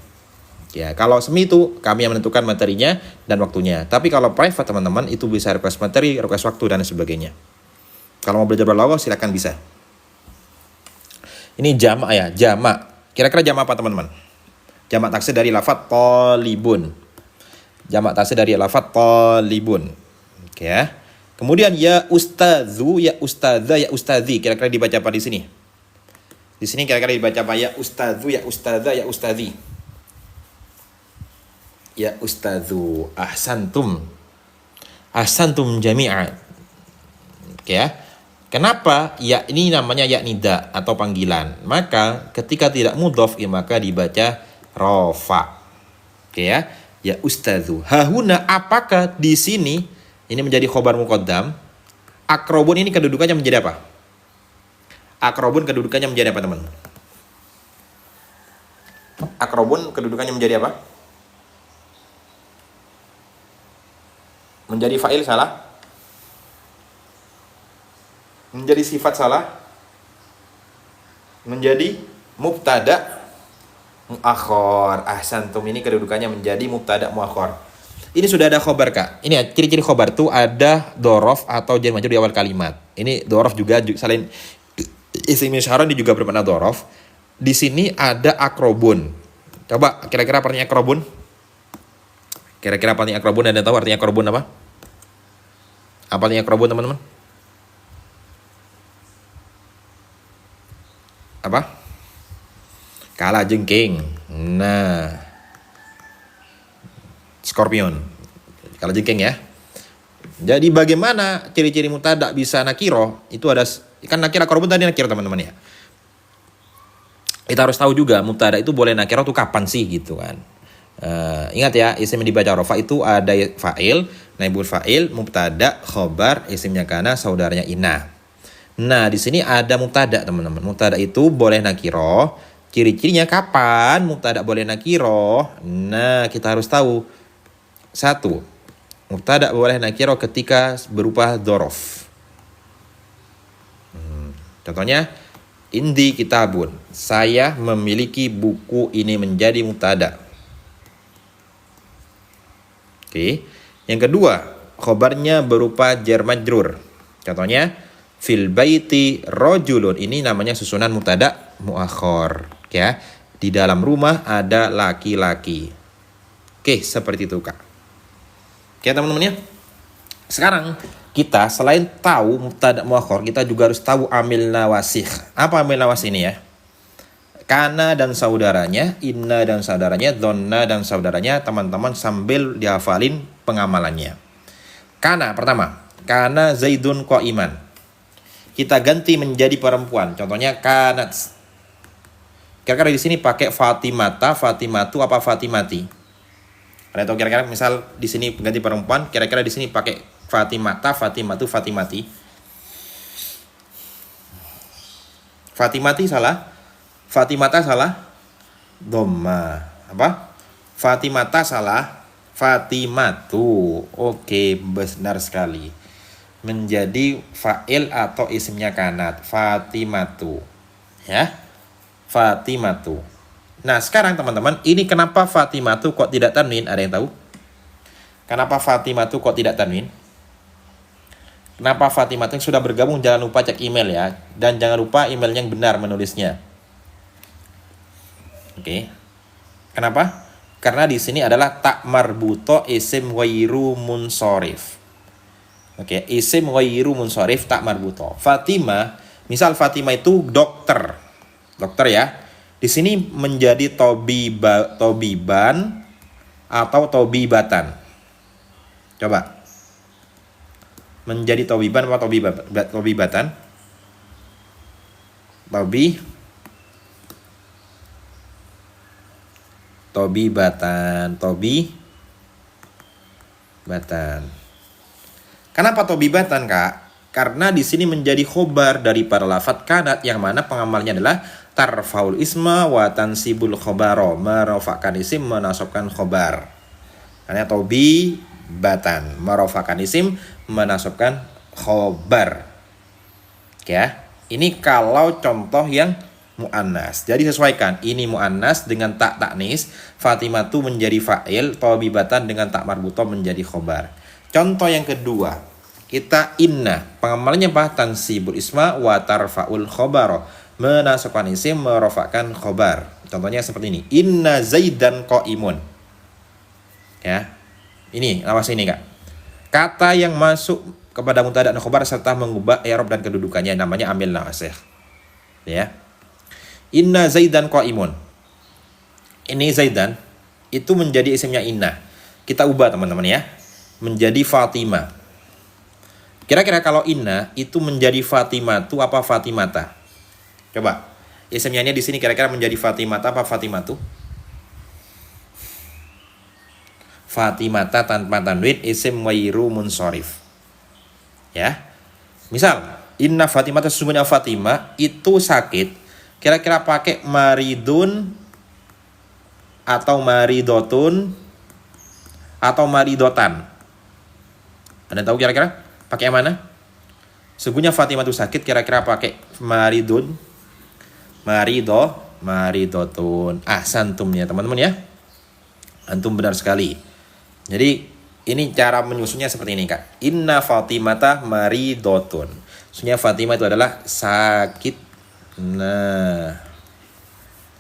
Ya, kalau semi itu kami yang menentukan materinya dan waktunya. Tapi kalau private teman-teman itu bisa request materi, request waktu dan sebagainya. Kalau mau belajar balaghah silakan bisa. Ini jamak ya, jamak. Kira-kira jamak apa teman-teman? Jamak taksir dari lafadz talibun. Jamak taksir dari lafadz talibun. Oke Oke ya. Kemudian ya ustadzu, ya ustadzah, ya ustadzi. Kira-kira dibaca apa di sini? Di sini kira-kira dibaca apa? Ya ustadzu, ya ustadzah, ya ustadzi. Ya ustadzu. Ahsantum. Ahsantum jami'a. Oke ya. Kenapa ya ini namanya ya nida atau panggilan? Maka ketika tidak mudhof ya maka dibaca rofa. Oke ya. Ya ustadzu. Hahuna, apakah di sini ini menjadi khobar muqaddam? Akrobun ini kedudukannya menjadi apa? Akrobun kedudukannya menjadi apa, teman? Akrobun kedudukannya menjadi apa? Menjadi fa'il salah? Menjadi sifat salah? Menjadi mubtada muakhor. Ahsantum, ini kedudukannya menjadi mubtada muakhor. Ini sudah ada khobar, Kak. Ini ya, ciri-ciri khobar tuh ada dorof atau jar majrur di awal kalimat. Ini dorof juga selain isim isyarah ini juga bermakna dorof. Di sini ada akrobun. Coba kira-kira apa artinya akrobun? Kira-kira apa artinya akrobun? Ada tahu artinya akrobun apa? Apa artinya akrobun, teman-teman? Apa? Kala jengking. Nah, Scorpion. Kalau jengking ya. Jadi bagaimana ciri-ciri mubtada bisa nakiro? Itu ada, kan nakiro akrobun tadi nakiro, teman-teman ya. Kita harus tahu juga mubtada itu boleh nakiro tuh kapan sih gitu kan. Ingat ya, isim yang dibaca rofa itu ada fa'il, naibul fa'il, mubtada, khobar, isimnya kana, saudaranya ina. Nah, di sini ada mubtada, teman-teman. Mubtada itu boleh nakiro. Ciri-cirinya kapan mubtada boleh nakiro? Nah, kita harus tahu. 1. Mubtada boleh nakiro ketika berupa dzaraf. Contohnya, indi kitabun. Saya memiliki buku, ini menjadi mubtada. Oke. Yang kedua, khobarnya berupa jar majrur. Contohnya, fil baiti rajulun. Ini namanya susunan mubtada muakhor, ya. Di dalam rumah ada laki-laki. Oke, seperti itu, Kak. Oke, teman-teman ya. Sekarang kita selain tahu mubtada muakhor, kita juga harus tahu amil nawasih. Apa amil nawasih ini ya? Kana dan saudaranya, inna dan saudaranya, donna dan saudaranya, teman-teman sambil dihafalin pengamalannya. Kana pertama, kana zaidun qa'iman. Kita ganti menjadi perempuan. Contohnya kanat. Kira-kira di sini pakai fatimata, fatimatu apa fatimati? Ada tahu kira-kira misal di sini ganti perempuan, kira-kira di sini pakai fatimata, fatimatu, fatimati. Fatimati salah. Fatimata salah. Dhamma. Apa? Fatimata salah. Fatimatu. Oke, benar sekali. Menjadi fa'il atau isimnya kanat. Fatimatu. Ya. Fatimatu. Nah, sekarang teman-teman, ini kenapa Fatimatu kok tidak tanwin? Ada yang tahu? Kenapa Fatimatu kok tidak tanwin? Kenapa Fatimatu yang sudah bergabung jangan lupa cek email ya. Dan jangan lupa emailnya yang benar menulisnya. Oke. Kenapa? Karena di sini adalah tak marbuto isim ghairu munsharif. Oke, isim ghairu munsharif tak marbuto. Fatimah, misal Fatimah itu dokter. Dokter ya. Di sini menjadi tobiban atau tobibatan. Coba. Menjadi tobiban atau tobibatan? Tobibatan. Kenapa tobibatan, Kak? Karena di sini menjadi khobar dari para lafadz kanat yang mana pengamalnya adalah tarfaul isma wa tansibul khobaro, merofakan isim, menasabkan khobar. Karena tobibatan, merofakan isim, menasabkan khobar. Ya, ini kalau contoh yang mu'annas. Jadi sesuaikan, ini mu'annas dengan tak taknis, Fatimatu menjadi fa'il, tobibatan dengan tak marbuto menjadi khobar. Contoh yang kedua, kita inna, pengamalannya apa? Tansibul isma wa tarfaul khobaro, menasabkan isim, merofakan khobar. Contohnya seperti ini, inna zaidan qa'imun. Ya, ini awas ini, Kak. Kata yang masuk kepada mubtada dan khobar serta mengubah i'rab dan kedudukannya namanya amil nasih. Ya. Inna Zaidan qaimun. Ini Zaidan itu menjadi isimnya inna. Kita ubah teman-teman ya. Menjadi Fatimah. Kira-kira kalau inna itu menjadi Fatimatu apa Fatimata? Coba. Isimnya ini di sini kira-kira menjadi Fatimata apa Fatimatu? Fatimata tanpa tanwin isim wairu munsharif. Ya. Misal, inna Fatimata sesungguhnya Fatimah itu sakit. Kira-kira pakai maridun atau maridotun atau maridotan? Anda tahu kira-kira pakai yang mana? Sesungguhnya Fatimah itu sakit, kira-kira pakai maridun, maridotun. Ahsantum ya teman-teman ya. Antum benar sekali. Jadi ini cara menyusunnya seperti ini Kak. Inna Fatimata maridotun. Maksudnya Fatimah itu adalah sakit. Nah.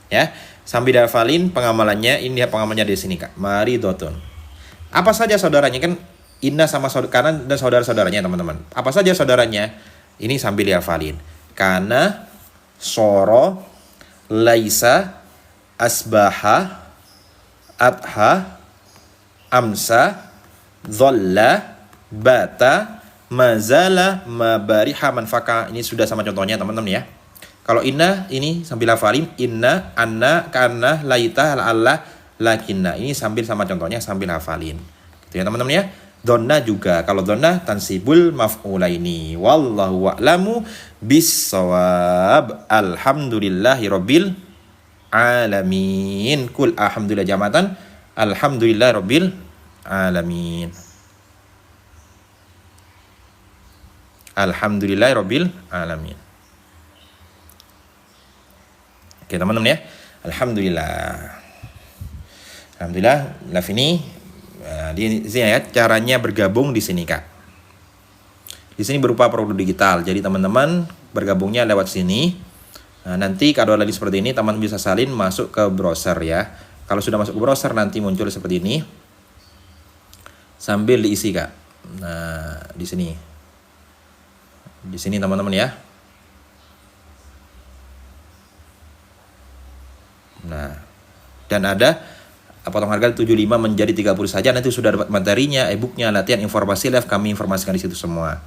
Ya, sambil dihafalin pengamalannya, ini ya pengamalannya di sini Kak. Maridotun. Apa saja saudaranya kan inna sama kanan dan saudara-saudaranya teman-teman. Apa saja saudaranya? Ini sambil dihafalin. Kana, soro, laisa, asbaha, adha, amsa, dhalla, bata, mazala, mabariha, manfaka. Ini sudah sama contohnya teman-teman ya. Kalau inna ini sambil hafalin, inna, anna, kana, laita, la'alla, lakinna. Ini sambil sama contohnya sambil hafalin. Gitu ya teman-teman ya. Donna juga. Kalau donna tansibul maf'ulaini. Wallahu a'lamu bissawab. Alhamdulillahi rabbil alamin. Kul alhamdulillah jamatan. Alhamdulillah rabbil alamin. Alhamdulillah rabbil alamin. Oke teman-teman ya. Alhamdulillah. Alhamdulillah. Live ini di sini ya caranya bergabung di sini Kak. Di sini berupa produk digital. Jadi teman-teman bergabungnya lewat sini. Nah, nanti kalau lagi seperti ini teman bisa salin masuk ke browser ya. Kalau sudah masuk ke browser nanti muncul seperti ini. Sambil diisi Kak. Nah, di sini. Di sini teman-teman ya. Nah, dan ada potong harga 75 menjadi 30 saja. Nanti sudah dapat materinya, e-booknya, latihan, informasi live kami informasikan di situ semua.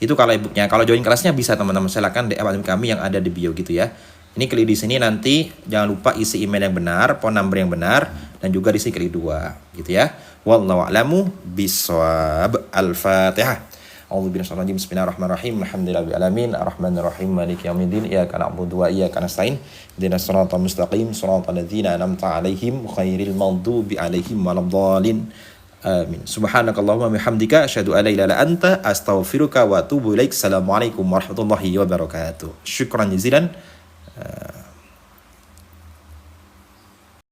Itu kalau e-booknya. Kalau join kelasnya bisa teman-teman silakan DM kami yang ada di bio gitu ya. Ini klik di sini nanti jangan lupa isi email yang benar, phone number yang benar dan juga di sini klik 2 gitu ya. Wallahu a'lamu bissawab. Al-Fatihah. A'udzubillahi bismillahirrahmanirrahim. Alhamdulillahirabbil alamin. Arrahmanirrahim. Maliki yaumiddin. Iyyaka na'budu wa iyyaka nasta'in. Ihdinas siratal mustaqim. Siratal ladzina an'amta 'alaihim ghairil maghdubi 'alaihim waladdallin. Amin. Subhanakallahumma bihamdika asyhadu an la ilaha illa anta astaghfiruka wa atubu ilaik. Assalamualaikum warahmatullahi wabarakatuh. Syukran jazilan.